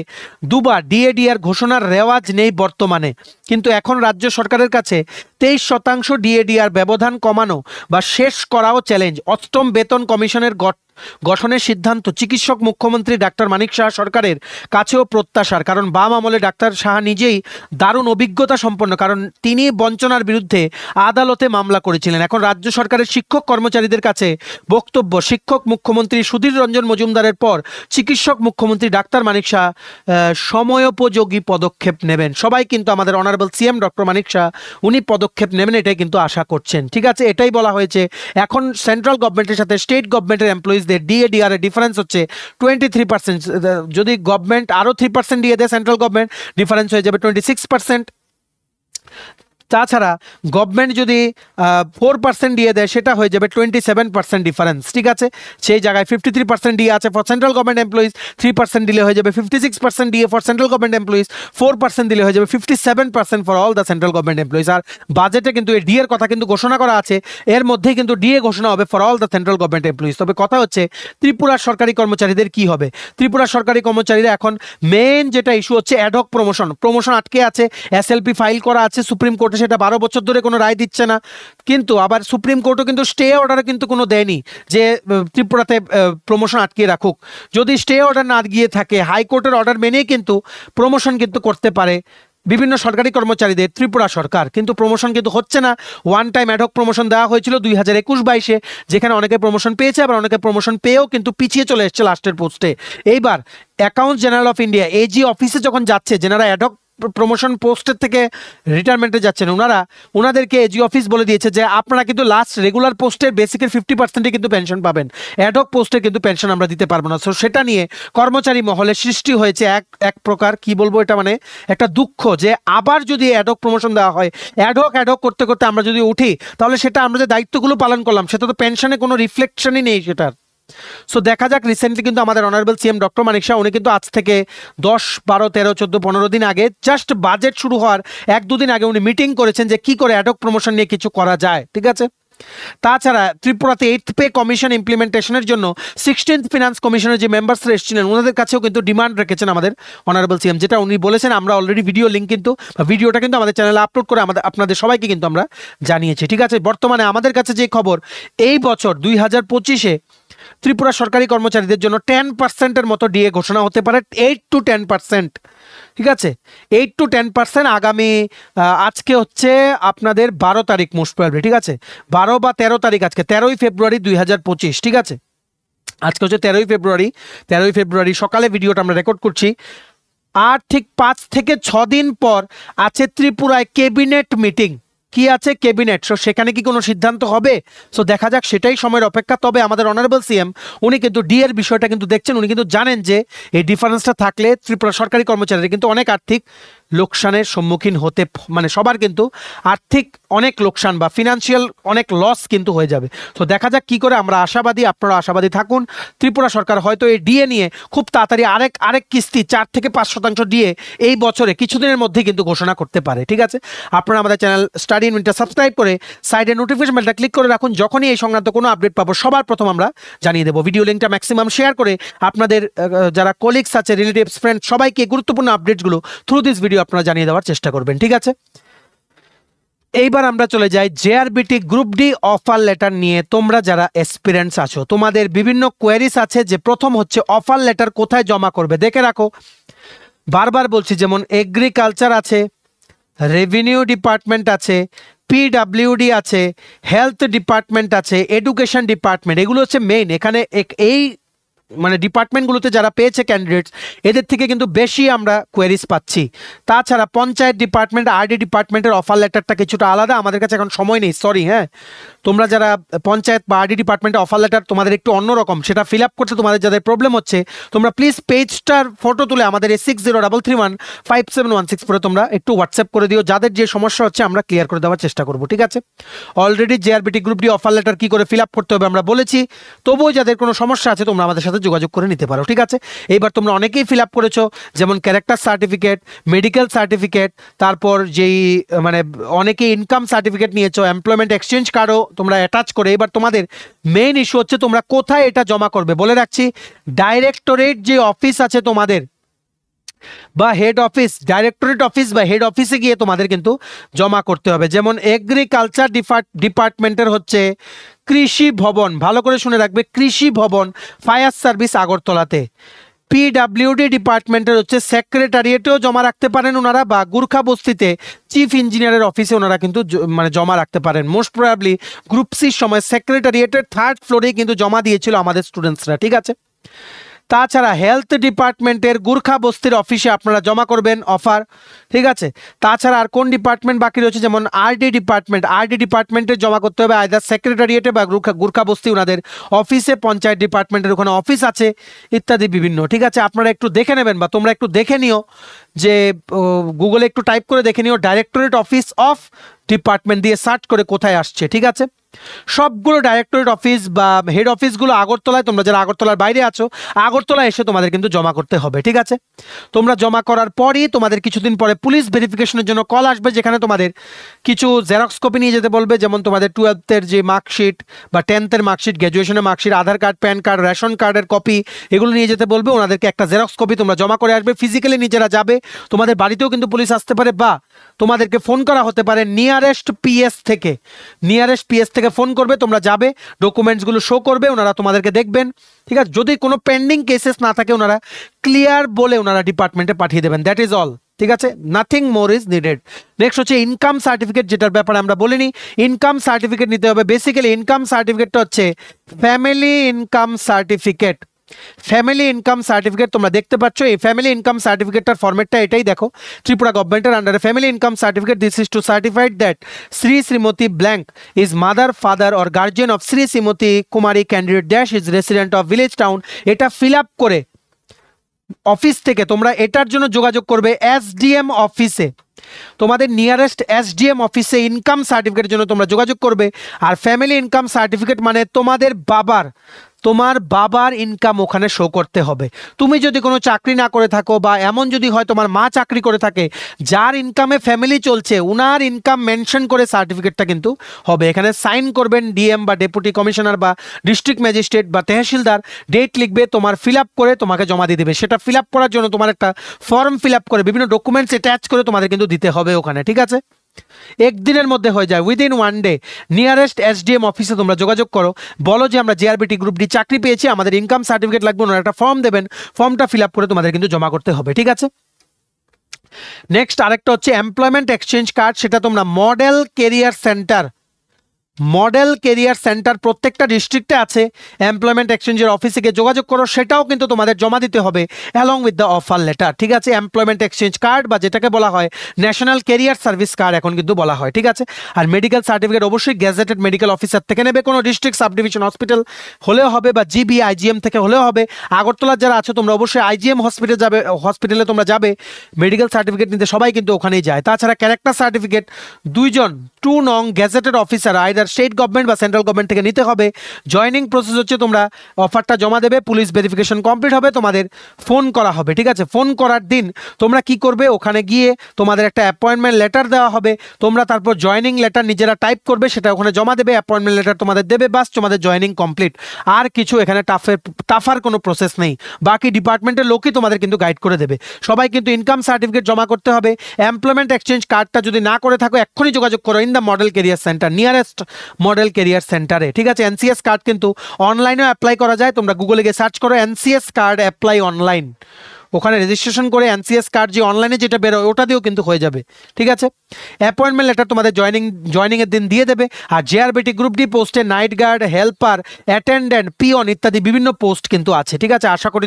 দুবার ডিএডিআর ঘোষণার রেওয়াজ নেই বর্তমানে। কিন্তু এখন রাজ্য সরকারের কাছে 23% ডিএডিআর ব্যবধান কমানো বা শেষ করাও চ্যালেঞ্জ। অষ্টম বেতন কমিশনের গঠনের সিদ্ধান্ত চিকিৎসক মুখ্যমন্ত্রী ডাক্তার মানিক শাহ সরকারের কাছেও প্রত্যাশার, কারণ বাম আমলে ডাক্তার শাহ নিজেই দারুণ অভিজ্ঞতা সম্পন্ন, কারণ তিনি বঞ্চনার বিরুদ্ধে আদালতে মামলা করেছিলেন। এখন রাজ্য সরকারের শিক্ষক কর্মচারীদের কাছে বক্তব্য, শিক্ষক মুখ্যমন্ত্রী সুধীর রঞ্জন মজুমদারের পর চিকিৎসক মুখ্যমন্ত্রী ডাক্তার মানিক শাহ সময়োপযোগী পদক্ষেপ নেবেন। সবাই কিন্তু আমাদের অনারেবল সিএম ডক্টর মানিক শাহ উনি পদক্ষেপ নেবেন এটাই কিন্তু আশা করছেন, ঠিক আছে। এটাই বলা হয়েছে। এখন সেন্ট্রাল গভর্নমেন্টের সাথে স্টেট গভর্নমেন্টের এমপ্লয়িজ ডিএডিআর এর ডিফারেন্স হচ্ছে 23%। যদি গভর্নমেন্ট আরো 3% দিয়ে দেয় সেন্ট্রাল গভর্নমেন্ট, ডিফারেন্স হয়ে যাবে 26%। তাছাড়া গভর্নমেন্ট যদি 4% দিয়ে দেয় সেটা হয়ে যাবে 27% ডিফারেন্স, ঠিক আছে। সেই জায়গায় 53% ডিএ আছে ফর সেন্ট্রাল গভর্নমেন্ট এমপ্লয়িজ, 3% দিলে হয়ে যাবে 56% DA for central government employees, 4% দিলে হয়ে যাবে 57% for all the central government employees. আর বাজেটে কিন্তু এই ডিএর কথা কিন্তু ঘোষণা করা আছে, এর মধ্যেই কিন্তু ডিএ ঘোষণা হবে for all the central government employees. তবে কথা হচ্ছে ত্রিপুরার সরকারি কর্মচারীদের কি হবে? ত্রিপুরার সরকারি কর্মচারীরা এখন মেন যেটা ইস্যু হচ্ছে অ্যাডহক প্রমোশন আটকে আছে, এসএলপি ফাইল করা আছে সুপ্রিম কোর্টে, সেটা 12 বছর ধরে কোনো রায় দিচ্ছে না। কিন্তু আবার সুপ্রিম কোর্টও কিন্তু স্টে অর্ডারে কিন্তু কোনো দেয়নি যে ত্রিপুরাতে প্রমোশন আটকিয়ে রাখুক। যদি স্টে অর্ডার না গিয়ে থাকে, হাইকোর্টের অর্ডার মেনেই কিন্তু প্রমোশন কিন্তু করতে পারে বিভিন্ন সরকারি কর্মচারীদের ত্রিপুরা সরকার, কিন্তু প্রমোশন কিন্তু হচ্ছে না। ওয়ান টাইম অ্যাডহক প্রমোশন দেওয়া হয়েছিল 2021-22-এ, যেখানে অনেকে প্রমোশন পেয়েছে, আবার অনেকে প্রমোশন পেয়েও কিন্তু পিছিয়ে চলে এসছে লাস্টের পোস্টে। এইবার accounts general of India AG অফিসে যখন যাচ্ছে, যেনারা অ্যাডহক প্রমোশন পোস্টের থেকে রিটায়ারমেন্টে যাচ্ছেন, ওনাদেরকে এজি অফিস বলে দিয়েছে যে আপনারা কিন্তু লাস্ট রেগুলার পোস্টের বেসিকের 50%-ই কিন্তু পেনশন পাবেন, অ্যাডহক পোস্টে কিন্তু পেনশন আমরা দিতে পারবো না। সো সেটা নিয়ে কর্মচারী মহলে সৃষ্টি হয়েছে এক প্রকার কি বলবো, এটা মানে একটা দুঃখ যে আবার যদি অ্যাডহক প্রমোশন দেওয়া হয়, অ্যাডহক করতে করতে আমরা যদি উঠি, তাহলে সেটা আমরা যে দায়িত্বগুলো পালন করলাম সেটা তো পেনশনে কোনো রিফ্লেকশনই নেই সেটার। সো দেখা যাক, রিসেন্টলি কিন্তু আমাদের অনারেবল সিএম ডক্টর মানিক শাহ উনি কিন্তু আজ থেকে 10, 12, 13, 14, 15 দিন আগে, জাস্ট বাজেট শুরু হওয়ার 1-2 দিন আগে উনি মিটিং করেছেন যে কি করে অ্যাডহক প্রমোশন নিয়ে কিছু করা যায়, ঠিক আছে। তাছাড়া ত্রিপুরাতে 8th পে কমিশন ইমপ্লিমেন্টেশনের জন্য 16th ফিনান্স কমিশনের যে মেম্বার্সরা এসেছিলেন ওনাদের কাছেও কিন্তু ডিমান্ড রেখেছেন আমাদের অনারেবল সিএম, যেটা উনি বলেছেন আমরা অলরেডি ভিডিও লিঙ্ক কিন্তু ভিডিওটা কিন্তু আমাদের চ্যানেলে আপলোড করে আপনাদের সবাইকে কিন্তু আমরা জানিয়েছি, ঠিক আছে। বর্তমানে আমাদের কাছে যে খবর, এই বছর 2025-এ ত্রিপুরা সরকারি কর্মচারীদের জন্য 10%-এর মতো ডিএ ঘোষণা হতে পারে, 8 to 10%, ঠিক আছে। 8 to 10% আগামী আজকে হচ্ছে আপনাদের 12 তারিখ মোস্ট প্রবাবলি, ঠিক আছে, 12 বা 13 তারিখ, আজকে 13ই ফেব্রুয়ারি 2025, ঠিক আছে। আজকে হচ্ছে 13ই ফেব্রুয়ারি সকালে ভিডিওটা আমরা রেকর্ড করছি। আর ঠিক 5 থেকে 6 দিন পর আছে ত্রিপুরায় ক্যাবিনেট মিটিং। কি আছে? ক্যাবিনেট। সো সেখানে কি কোনো সিদ্ধান্ত হবে? সো দেখা যাক, সেটাই সময়ের অপেক্ষা। তবে আমাদের অনারেবল সিএম উনি কিন্তু ডিএর বিষয়টা কিন্তু দেখছেন, উনি কিন্তু জানেন যে এই ডিফারেন্সটা থাকলে ত্রিপুরা সরকারি কর্মচারীরা কিন্তু অনেক আর্থিক লোকসানের সম্মুখীন হতে, মানে সবার কিন্তু আর্থিক অনেক লোকসান বা ফিনান্সিয়াল অনেক লস কিন্তু হয়ে যাবে। তো দেখা যাক কি করে, আমরা আশাবাদী, আপনারা আশাবাদী থাকুন। ত্রিপুরা সরকার হয়তো এই ডিএ নিয়ে খুব তাড়াতাড়ি আরেক কিস্তি 4 থেকে 5% ডিএ এই বছরে কিছুদিনের মধ্যেই কিন্তু ঘোষণা করতে পারে, ঠিক আছে। আপনারা আমাদের channel Study in winter subscribe করে সাইডে নোটিফিকেশন বেলটা ক্লিক করে রাখুন, যখনই এই সংক্রান্ত কোনো আপডেট পাবো সবার প্রথম আমরা জানিয়ে দেবো। ভিডিও লিঙ্কটা ম্যাক্সিমাম শেয়ার করে আপনাদের যারা কলিগস আছে, রিলেটিভস, ফ্রেন্ড, সবাইকে গুরুত্বপূর্ণ আপডেটসগুলো থ্রু দিস ভিডিও আপনারা জানিয়ে দেওয়ার চেষ্টা করবেন, ঠিক আছে। এইবার আমরা চলে যাই JRBT group D offer letter নিয়ে। তোমরা যারা এসপিরেন্টস আছো, তোমাদের বিভিন্ন কোয়ারিজ আছে, যে প্রথম হচ্ছে অফার লেটার কোথায় জমা করবে, দেখে রাখো। বারবার বলছি, যেমন এগ্রিকালচার আছে, রেভিনিউ ডিপার্টমেন্ট আছে, পিডাব্লিউডি আছে, হেলথ ডিপার্টমেন্ট আছে, এডুকেশন ডিপার্টমেন্ট, এগুলো হচ্ছে মেইন। এখানে এই মানে ডিপার্টমেন্টগুলোতে যারা পেয়েছে ক্যান্ডিডেটস, এদের থেকে কিন্তু বেশি আমরা কোয়েরিজ পাচ্ছি। তাছাড়া পঞ্চায়েত ডিপার্টমেন্ট, আরডি ডিপার্টমেন্টের অফার লেটারটা কিছুটা আলাদা, আমাদের কাছে এখন সময় নেই, সরি। হ্যাঁ, তোমরা যারা পঞ্চায়েত বা আরডি ডিপার্টমেন্টের অফার লেটার তোমাদের একটু অন্যরকম, সেটা ফিল আপ করতে তোমাদের যাদের প্রবলেম হচ্ছে, তোমরা প্লিজ পেজটার ফটো তুলে আমাদের এই 6033157116 করে তোমরা একটু হোয়াটসঅ্যাপ করে দিও। যাদের যে সমস্যা হচ্ছে আমরা ক্লিয়ার করে দেওয়ার চেষ্টা করবো, ঠিক আছে। Already JRBT group D offer letter কী করে ফিল আপ করতে হবে আমরা বলেছি, তবুও যাদের কোনো সমস্যা আছে তোমরা আমাদের সাথে যোগাযোগ করে নিতে পারো, ঠিক আছে। এইবার তোমরা অনেকেই ফিল আপ করেছো, যেমন ক্যারেক্টার সার্টিফিকেট, মেডিকেল সার্টিফিকেট, তারপর যেই মানে অনেকেই ইনকাম সার্টিফিকেট নিয়েছো, এমপ্লয়মেন্ট এক্সচেঞ্জ কার্ডও তোমরা অ্যাটাচ করে। এবার তোমাদের মেইন ইস্যু হচ্ছে তোমরা কোথায় এটা জমা করবে। বলে রাখছি, ডাইরেক্টরেট যে অফিস আছে তোমাদের বা হেড অফিস, ডাইরেক্টরেট অফিস বা হেড অফিসে গিয়ে তোমাদের কিন্তু জমা করতে হবে। যেমন এগ্রিকালচার ডিপার্টমেন্টের হচ্ছে কৃষি ভবন, ভালো করে শুনে রাখবে, কৃষি ভবন, ফায়ার সার্ভিস, আগরতলাতে। পিডাব্লিউডি ডিপার্টমেন্টের হচ্ছে সেক্রেটারিয়েটেও জমা রাখতে পারেন ওনারা, বা গুর্খা বস্তিতে চিফ ইঞ্জিনিয়ারের অফিসে ওনারা কিন্তু মানে জমা রাখতে পারেন। মোস্ট প্রবাবলি গ্রুপ সির সময় সেক্রেটারিয়েটের 3rd ফ্লোরেই কিন্তু জমা দিয়েছিল আমাদের স্টুডেন্টসরা, ঠিক আছে। তাছাড়া হেলথ ডিপার্টমেন্টের গুর্খা বস্তির অফিসে আপনারা জমা করবেন অফার, ঠিক আছে। তাছাড়া আর কোন ডিপার্টমেন্ট বাকি রয়েছে, যেমন আরডি ডিপার্টমেন্টে জমা করতে হবে আইদার সেক্রেটারিয়েটে বা গুর্খা বস্তি ওনাদের অফিসে, পঞ্চায়েত ডিপার্টমেন্টের ওখানে অফিস আছে ইত্যাদি বিভিন্ন, ঠিক আছে। আপনারা একটু দেখে নেবেন বা তোমরা একটু দেখে নিও, যে গুগলে একটু টাইপ করে দেখে নিও ডাইরেক্টরেট অফিস অফ ডিপার্টমেন্ট দিয়ে সার্চ করে কোথায় আসছে, ঠিক আছে। সবগুলো ডাইরেক্টরেট অফিস বা হেড অফিসগুলো আগরতলায়, তোমরা যারা আগরতলার বাইরে আছো আগরতলায় এসে তোমাদের কিন্তু জমা করতে হবে, ঠিক আছে। তোমরা জমা করার পরই তোমাদের কিছুদিন পরে পুলিশ ভেরিফিকেশনের জন্য কল আসবে, যেখানে তোমাদের কিছু জেরক্স কপি নিয়ে যেতে বলবে, যেমন তোমাদের 12th-এর যে মার্কশিট বা 10th-এর মার্কশিট, গ্র্যাজুয়েশনের মার্কশিট, আধার কার্ড, প্যান কার্ড, রেশন কার্ডের কপি, এগুলো নিয়ে যেতে বলবে। ওনাদেরকে একটা জেরক্স কপি তোমরা জমা করে আসবে, ফিজিক্যালি নিজেরা যাবে। তোমাদের বাড়িতেও কিন্তু পুলিশ আসতে পারে, বা তোমাদেরকে ফোন করা হতে পারে নিয়ারেস্ট পিএস থেকে ফোন করবে, তোমরা যাবে, ডকুমেন্টসগুলো শো করবে, ওনারা তোমাদেরকে দেখবেন, ঠিক আছে। যদি কোনো পেন্ডিং কেসেস না থাকে ওনারা ক্লিয়ার বলে ওনারা ডিপার্টমেন্টে পাঠিয়ে দেবেন, দ্যাট ইজ অল, ঠিক আছে। Nothing more is needed. Next হচ্ছে ইনকাম সার্টিফিকেট, যেটার ব্যাপারে আমরা বলিনি। ইনকাম সার্টিফিকেট নিতে হবে। বেসিক্যালি ইনকাম সার্টিফিকেটটা হচ্ছে ফ্যামিলি ইনকাম সার্টিফিকেট। তোমরা দেখতে পাচ্ছ এই ফ্যামিলি ইনকাম সার্টিফিকেটটার ফরম্যাটটা এটাই দেখো, ত্রিপুরা গভর্নমেন্টের আন্ডারে family income certificate, this is two certified that Shrimati blank is mother, father or guardian of Shrimati Kumari candidate dash is resident of village town. এটা ফিল আপ করে অফিস থেকে তোমরা এটার জন্য যোগাযোগ করবে এসডিএম অফিসে, তোমাদের নিয়ারেস্ট এসডিএম অফিসে ইনকাম সার্টিফিকেটের জন্য তোমরা যোগাযোগ করবে। আর ফ্যামিলি ইনকাম সার্টিফিকেট মানে তোমার বাবার ইনকাম ওখানে শো করতে হবে। তুমি যদি কোনো চাকরি না করে থাকো, বা এমন যদি হয় তোমার মা চাকরি করে থাকে, যার ইনকামে ফ্যামিলি চলছে ওনার ইনকাম মেনশন করে সার্টিফিকেটটা কিন্তু হবে। এখানে সাইন করবেন ডিএম বা ডেপুটি কমিশনার বা ডিস্ট্রিক্ট ম্যাজিস্ট্রেট বা তহসিলদার, ডেট লিখবে, তোমার ফিল আপ করে তোমাকে জমা দিয়ে দেবে। সেটা ফিল আপ করার জন্য তোমার একটা ফর্ম ফিল আপ করে বিভিন্ন ডকুমেন্টস অ্যাটাচ করে তোমাদের কিন্তু দিতে হবে ওখানে, ঠিক আছে। একদিনের মধ্যে হয়ে যায়, উইদিন 1 ডে। নিয়ারেস্ট এসডিএম অফিসে তোমরা যোগাযোগ করো, বলো যে আমরা জেআরবিটি গ্রুপ ডি চাকরি পেয়েছি, আমাদের ইনকাম সার্টিফিকেট লাগবে, ওনারা একটা ফর্ম দেবেন, ফর্মটা ফিল আপ করে তোমাদের কিন্তু জমা করতে হবে, ঠিক আছে। নেক্সট আরেকটা হচ্ছে এমপ্লয়মেন্ট এক্সচেঞ্জ কার্ড, সেটা তোমরা মডেল কেরিয়ার সেন্টার প্রত্যেকটা ডিস্ট্রিক্টে আছে, এমপ্লয়মেন্ট এক্সচেঞ্জের অফিসে গিয়ে যোগাযোগ করো, সেটাও কিন্তু তোমাদের জমা দিতে হবে along with the offer letter, ঠিক আছে। এমপ্লয়মেন্ট এক্সচেঞ্জ কার্ড বা যেটাকে বলা হয় ন্যাশনাল কেরিয়ার সার্ভিস কার্ড এখন কিন্তু বলা হয়, ঠিক আছে। আর মেডিকেল সার্টিফিকেট অবশ্যই গ্যাজেটেড মেডিকেল অফিসার থেকে নেবে, কোনো ডিস্ট্রিক্ট সাব ডিভিশন হসপিটাল হলেও হবে, বা জিবি আইজিএম থেকে হলেও হবে। আগরতলার যারা আছো তোমরা অবশ্যই আইজিএম হসপিটালে তোমরা যাবে মেডিকেল সার্টিফিকেট নিতে, সবাই কিন্তু ওখানেই যায়। তাছাড়া ক্যারেক্টার সার্টিফিকেট 2 নং gazetted officer either state government বা সেন্ট্রাল গভর্নমেন্ট থেকে নিতে হবে। জয়নিং প্রসেস হচ্ছে তোমরা অফারটা জমা দেবে, পুলিশ ভেরিফিকেশন কমপ্লিট হবে, তোমাদের ফোন করা হবে, ঠিক আছে। ফোন করার দিন তোমরা কি করবে, ওখানে গিয়ে তোমাদের একটা অ্যাপয়েন্টমেন্ট লেটার দেওয়া হবে, তোমরা তারপর জয়নিং লেটার নিজেরা টাইপ করবে, সেটা ওখানে জমা দেবে, অ্যাপয়েন্টমেন্ট লেটার তোমাদের দেবে, বাস তোমাদের জয়নিং কমপ্লিট। আর কিছু এখানে টাফার কোনো প্রসেস নেই, বাকি ডিপার্টমেন্টের লোকই তোমাদের কিন্তু গাইড করে দেবে। সবাই কিন্তু ইনকাম সার্টিফিকেট জমা করতে হবে। এমপ্লয়মেন্ট এক্সচেঞ্জ কার্ডটা যদি না করে থাকো এক্ষুনি যোগাযোগ করো in the model career centre, nearest model career সেন্টারে, ঠিক আছে। এনসিএস কার্ড কিন্তু অনলাইনেও অ্যাপ্লাই করা যায়, তোমরা গুগলে গিয়ে সার্চ করো এনসিএস কার্ড অ্যাপ্লাই অনলাইন, ওখানে রেজিস্ট্রেশন করে এনসিএস কার্ড যে অনলাইনে যেটা বেরোয় ওটা দিয়েও কিন্তু হয়ে যাবে, ঠিক আছে। অ্যাপয়েন্টমেন্ট লেটার তোমাদের জয়নিংয়ের দিন দিয়ে দেবে। আর জেআরবিটি গ্রুপ ডি পোস্টে night guard, helper, attendant, peon ইত্যাদি বিভিন্ন পোস্ট কিন্তু আছে, ঠিক আছে। আশা করি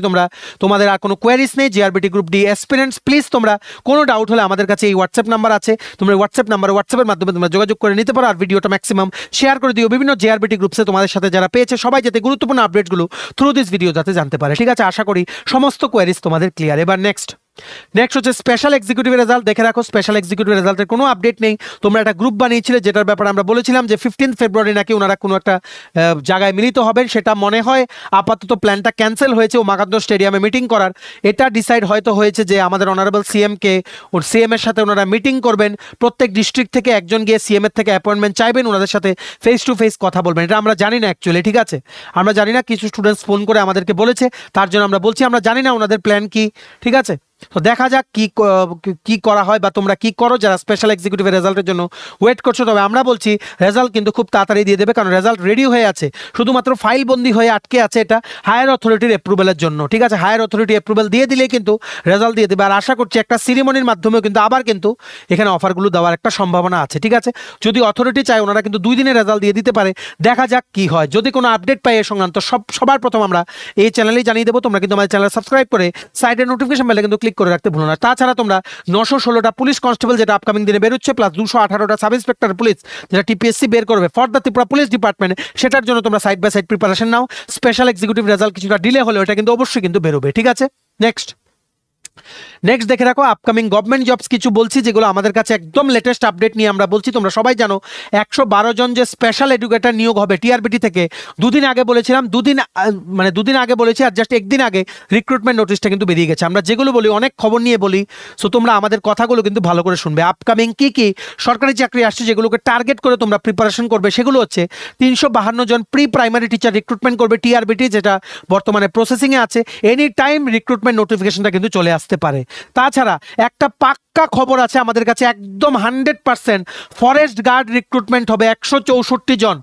তোমাদের আর কোনো কোয়ারিজ নেই। JRBT group D aspirants please তোমরা কোনো ডাউট হলে আমাদের কাছে এই হোয়াটসঅ্যাপ নাম্বার আছে, তোমরা হোয়াটসঅ্যাপের মাধ্যমে তোমরা যোগাযোগ করে নিতে পারো। আর ভিডিওটা ম্যাক্সিমাম শেয়ার করে দিও বিভিন্ন জেআরবিটি গ্রুপসে, তোমাদের সাথে যারা পেয়েছে সবাই যাতে গুরুত্বপূর্ণ আপডেটগুলো থ্রু দিস ভিডিও যাতে জানতে পারে, ঠিক আছে। আশা করি সমস্ত কোয়ারিজ তোমাদের ক্লিয়ার। এবার নেক্সট হচ্ছে স্পেশাল এক্সিকিউটিভ রেজাল্ট। দেখে রাখো স্পেশাল এক্সিকিউটিভ রেজাল্টের কোনো আপডেট নেই। তোমরা একটা গ্রুপ বানিয়েছিলে, যেটার ব্যাপারে আমরা বলেছিলাম যে 15 ফেব্রুয়ারি নাকি ওনারা কোনো একটা জায়গায় মিলিত হবেন, সেটা মনে হয় আপাতত প্ল্যানটা ক্যান্সেল হয়েছে ওমাকান্দ স্টেডিয়ামে মিটিং করার। এটা ডিসাইড হয়তো হয়েছে যে আমাদের অনারেবল সিএমকে সিএম এর সাথে ওনারা মিটিং করবেন, প্রত্যেক ডিস্ট্রিক্ট থেকে একজন গিয়ে সিএম এর থেকে অ্যাপয়েন্টমেন্ট চাইবেন, ওনাদের সাথে ফেস টু ফেস কথা বলবেন। এটা আমরা জানি না অ্যাকচুয়ালি, ঠিক আছে। আমরা জানি না, কিছু স্টুডেন্টস ফোন করে আমাদেরকে বলেছে, তার জন্য আমরা বলছি আমরা জানি না ওনাদের প্ল্যান কি, ঠিক আছে। তো দেখা যাক কি করা হয় বা তোমরা কি করো যারা স্পেশাল এক্সিকিউটিভের রেজাল্টের জন্য ওয়েট করছো। তবে আমরা বলছি রেজাল্ট কিন্তু খুব তাড়াতাড়ি দিয়ে দেবে, কারণ রেজাল্ট রেডি হয়ে আছে, শুধুমাত্র ফাইল বন্দি হয়ে আটকে আছে এটা হায়ার অথরিটির অ্যাপ্রুভেলের জন্য। ঠিক আছে, হায়ার অথরিটি অ্যাপ্রুভেল দিয়ে দিলেই কিন্তু রেজাল্ট দিয়ে দেবে। আর আশা করছি একটা সিরিমনির মাধ্যমেও কিন্তু আবার কিন্তু এখানে অফারগুলো দেওয়ার একটা সম্ভাবনা আছে। ঠিক আছে, যদি অথরিটি চায় ওনারা কিন্তু 2 দিনের রেজাল্ট দিয়ে দিতে পারে। দেখা যাক কি হয়। যদি কোনো আপডেট পাই এ সংক্রান্ত সবার প্রথম আমরা এই চ্যানেলেই জানিয়ে দেবো। তোমরা কিন্তু আমাদের চ্যানেল সাবস্ক্রাইব করে সাইডের নোটিফিকেশন বেলে কিন্তু ক্লিক করে রাখতে ভুলো না। তাছাড়া তোমরা 916টা পুলিশ কনস্টেবল যেটা আপকামিং দিনে বেরোচ্ছে, প্লাস 218টা সাব ইন্সপেক্টর পুলিশ যেটা টিপিএসসি বের করবে for the Tripura police department, সেটার জন্য তোমরা সাইড বাই সাইড প্রিপারেশন নাও। স্পেশাল এক্সিকিউটিভ রেজাল্ট কিছুটা ডিলে হলেও এটা কিন্তু অবশ্যই কিন্তু বেরোবে। ঠিক আছে, নেক্সট দেখে রাখো আপকামিং গভর্নমেন্ট জবস কিছু বলছি, যেগুলো আমাদের কাছে একদম লেটেস্ট আপডেট নিয়ে আমরা বলছি। তোমরা সবাই জানো 112 জন যে স্পেশাল এডুকেটর নিয়োগ হবে টিআরবিটি থেকে, দুদিন আগে বলেছিলাম, দুদিন আগে বলেছি, আর জাস্ট একদিন আগে রিক্রুটমেন্ট নোটিশটা কিন্তু বেরিয়ে গেছে। আমরা যেগুলো বলি অনেক খবর নিয়ে বলি, সো তোমরা আমাদের কথাগুলো কিন্তু ভালো করে শুনবে। আপকামিং কি সরকারি চাকরি আসছে যেগুলোকে টার্গেট করে তোমরা প্রিপারেশন করবে, সেগুলো হচ্ছে 352 জন প্রি প্রাইমারি টিচার রিক্রুটমেন্ট করবে টিআরবিটি, যেটা বর্তমানে প্রসেসিংয়ে আছে। এনি টাইম রিক্রুটমেন্ট নোটিফিকেশনটা কিন্তু চলে আসতে পারে। তাছাড়া একটা পাক্কা খবর আছে আমাদের কাছে, একদম 100% ফরেস্ট গার্ড রিক্রুটমেন্ট হবে 164 জন,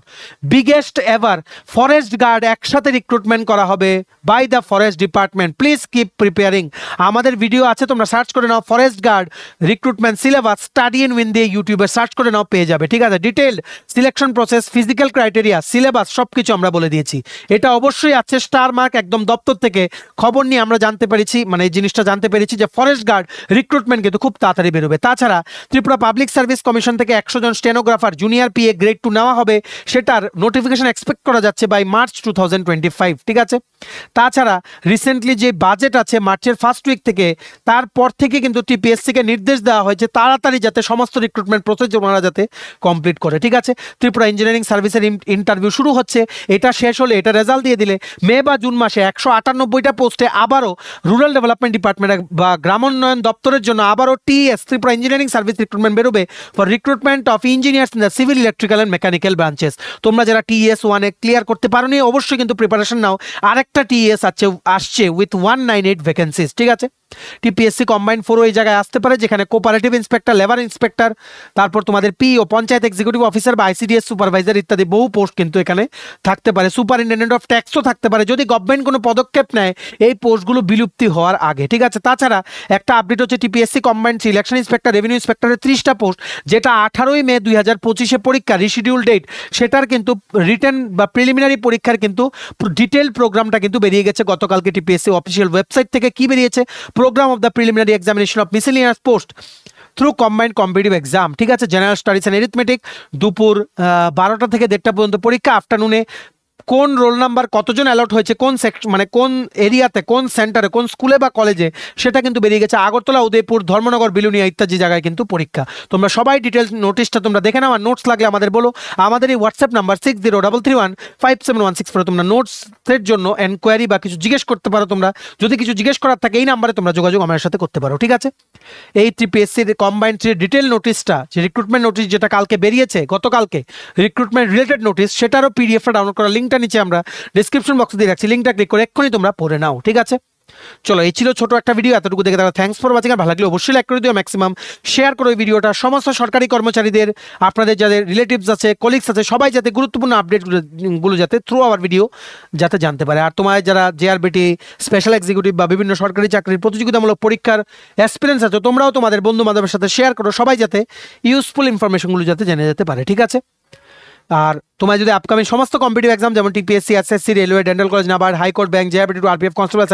বিগেস্ট এভার ফরেস্ট গার্ড একসাথে রিক্রুটমেন্ট করা হবে by the forest department. Please keep preparing. আমাদের ভিডিও আছে, তোমরা সার্চ করে নাও forest guard recruitment syllabus study in win দিয়ে ইউটিউবে সার্চ করে নাও, পেয়ে যাবে। ঠিক আছে, detail selection process, physical criteria, syllabus সবকিছু আমরা বলে দিয়েছি। এটা অবশ্যই আছে স্টার মার্ক, একদম দপ্তর থেকে খবর নিয়ে আমরা জানতে পেরেছি, মানে এই জিনিসটা জানতে পেরেছি যে ফরেস্ট গার্ড রিক্রুটমেন্ট কিন্তু খুব তাড়াতাড়ি বেরোবে। তাছাড়া ত্রিপুরা পাবলিক সার্ভিস কমিশন থেকে 100 জন স্টেনোগ্রাফার জুনিয়র পিএ গ্রেড 2 নেওয়া হবে, সেটার নোটিফিকেশন এক্সপেক্ট করা যাচ্ছে বাই মার্চ 2025। ঠিক আছে, তাছাড়া রিসেন্টলি যে বাজেট আছে মার্চের ফার্স্ট উইক থেকে, তারপর থেকে কিন্তু টিপিএসসিকে নির্দেশ দেওয়া হয়েছে তাড়াতাড়ি যাতে সমস্ত রিক্রুটমেন্ট প্রসেস ওনারা যাতে কমপ্লিট করে। ঠিক আছে, ত্রিপুরা ইঞ্জিনিয়ারিং সার্ভিসের ইন্টারভিউ শুরু হচ্ছে, এটা শেষ হলে এটা রেজাল্ট দিয়ে দিলে মে বা জুন মাসে 198টা পোস্টে আবারও রুরাল ডেভেলপমেন্ট ডিপার্টমেন্ট বা গ্রামোন্নয়ন দপ্তরের জন্য আবারও TS Tripura engineering service recruitment বেরোবে for recruitment of engineers in the civil, electrical and mechanical branches. তোমরা যারা টিএস 1 ক্লিয়ার করতে পারোনি অবশ্যই কিন্তু প্রিপারেশন নাও। আরেকটা টিএস আসছে উইথ 198 ভ্যাকেন্সিজ। ঠিক আছে, টিপিএসসি কম্বাইন্ড 4 এই জায়গায় আসতে পারে, যেখানে কোপারেটিভ ইন্সপেক্টর, লেবার ইন্সপেক্টর, তারপর তোমাদের পিও পঞ্চায়েত এক্সিকিউটিভ অফিসার বা আইসিডিএস সুপারভাইজার ইত্যাদি বহু পোস্ট কিন্তু এখানে থাকতে পারে। সুপারিনটেন্ডেন্ট অফ ট্যাক্সও থাকতে পারে যদি গভর্নমেন্ট কোনো পদক্ষেপ নেয় এই পোস্টগুলো বিলুপ্তি হওয়ার আগে। ঠিক আছে, তাছাড়া একটা আপডেট হচ্ছে TPSC combined election inspector, revenue ইন্সপেক্টরের 30টা পোস্ট, যেটা 18ই মে 2025 পরীক্ষা রিশিডিউল ডেট, সেটার কিন্তু রিটেন বা প্রিলিমিনারি পরীক্ষার কিন্তু ডিটেল প্রোগ্রামটা কিন্তু বেরিয়ে গেছে গতকালকে টিপিএসসি অফিসিয়াল ওয়েবসাইট থেকে। কি বেরিয়েছে? Programme of the preliminary examination of miscellaneous post through combined competitive exam. ঠিক আছে, জেনারেল স্টাডিজ অ্যান্ড এরিথমেটিক দুপুর 12টা থেকে 1:30 পর্যন্ত পরীক্ষা। আফটারনুনে কোন রোল নাম্বার কতজন অ্যালট হয়েছে, কোন সেকশন মানে কোন এরিয়াতে, কোন সেন্টারে, কোন স্কুলে বা কলেজে, সেটা কিন্তু বেরিয়ে গেছে। আগরতলা, উদয়পুর, ধর্মনগর, বিলুনিয়া ইত্যাদি জায়গায় কিন্তু পরীক্ষা। তোমরা সবাই ডিটেলস নোটিশটা তোমরা দেখে নাও, আর নোটস লাগলে আমাদের বলো। আমাদের এই হোয়াটসঅ্যাপ নাম্বার 6033157164, তোমরা নোটসের জন্য এনকোয়ারি বা কিছু জিজ্ঞেস করতে পারো। তোমরা যদি কিছু জিজ্ঞেস করার থাকে এই নাম্বারে তোমরা যোগাযোগ আমাদের সাথে করতে পারো। ঠিক আছে, এই টিপিএসসির কম্বাইন্ড ডিটেল নোটিশটা, যে রিক্রুটমেন্ট নোটিশ যেটা কালকে বেরিয়েছে, গতকালকে রিক্রুটমেন্ট রিলেটেড নোটিশ, সেটারও পিডিএফটা ডাউনলোড করা লিঙ্কটা নিচে আমরা ডেসক্রিপশন বক্সে দিয়ে রাখছি, লিঙ্কটা ক্লিক করে এক্ষুনি তোমরা পড়ে নাও। ঠিক আছে, চলো এই ছিল ছোট একটা ভিডিও, এতটুকু দেখে থাকো। Thanks for watching. আর ভালো লাগলে অবশ্যই লাইক করে দিও, ম্যাক্সিমাম শেয়ার করো এই ভিডিওটা। সমস্ত সরকারি কর্মচারীদের, আপনাদের যাদের রিলেটিভস আছে, কলিগস আছে, সবাই যাতে গুরুত্বপূর্ণ আপডেটগুলো যাতে থ্রু আওয়ার ভিডিও যাতে জানতে পারে। আর তোমার যারা জেআরবিটি, স্পেশাল এক্সিকিউটিভ বা বিভিন্ন সরকারি চাকরির প্রতিযোগিতামূলক পরীক্ষার এক্সপিরিয়েন্স আছে, তোমরাও তোমাদের বন্ধু বান্ধবের সাথে শেয়ার করো, সবাই যাতে ইউজফুল ইনফরমেশনগুলো যাতে জেনে যেতে পারে। ঠিক আছে, আর তোমার যদি আপকামিং সমস্ত কম্পিটিটিভ এক্সাম যেমন TPSC, SSC, railway, dental college, NABARD, high court, bank, JRBT, RPF, constable,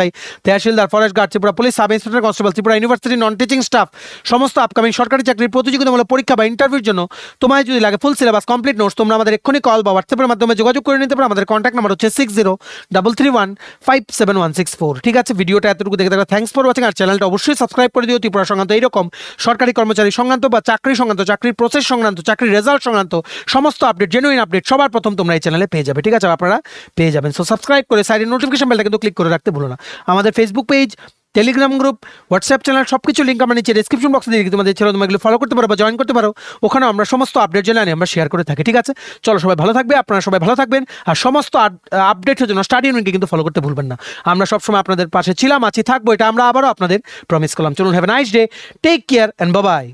tehsildar, forest guard, Tripura police, sub inspector, constable, Tripura university non teaching staff, সমস্ত আপকামিং সরকারি চাকরির প্রতিযোগিতামূলক পরীক্ষা বা ইন্টারভিউর জন্য তোমায় যদি লাগে ফুল সিলেবাস কমপ্লিট নোটস, তোমরা আমাদের এক্ষুনি কল বা হোয়াটসঅ্যাপের মাধ্যমে যোগাযোগ করে নিতে পারো। আমাদের কন্ট্যাক্ট নাম্বার হচ্ছে 6033157164। ঠিক আছে, ভিডিওটা এতটুকু দেখে থাকো। Thanks for watching. আর চ্যানেলটা অবশ্যই সাবস্ক্রাইব করে দিও। ত্রিপুরা সংক্রান্ত এইরকম সরকারি কর্মচারী সংক্রান্ত বা চাকরি সংক্রান্ত, চাকরির প্রসেস সংক্রান্ত, চাকরির রেজাল্ট সংক্রান্ত সমস্ত আপডেট, জেনুইন আপডেট সবার প্রথম তোমরা এই চ্যানেলে পেয়ে যাবে। ঠিক আছে, আপনারা পেয়ে যাবেন। সো সাবস্ক্রাইব করে সাইডের নোটিফিকেশন বেলটা কিন্তু ক্লিক করে রাখতে ভুলো না। আমাদের Facebook page, Telegram group, WhatsApp channel সব কিছু লিঙ্ক আমরা নিচে ডিসক্রিপশন বক্সে দিয়ে দিই, তোমাদের ছেলে তোমাগুলো ফলো করতে পারো বা জয়েন করতে পারো। ওখানে আমরা সমস্ত আপডেট জানি আমরা শেয়ার করে থাকি। ঠিক আছে, চলো সবাই ভালো থাকবে, আপনারা সবাই ভালো থাকবেন, আর সমস্ত আপডেটের জন্য স্টাডি ইউনিটকে কিন্তু ফলো করতে ভুলবেন না। আমরা সবসময় আপনাদের পাশে ছিলাম, আছি, থাকবো, এটা আমরা আবারও আপনাদের প্রমিস করলাম। চলুন, have a nice day, take care and bye by.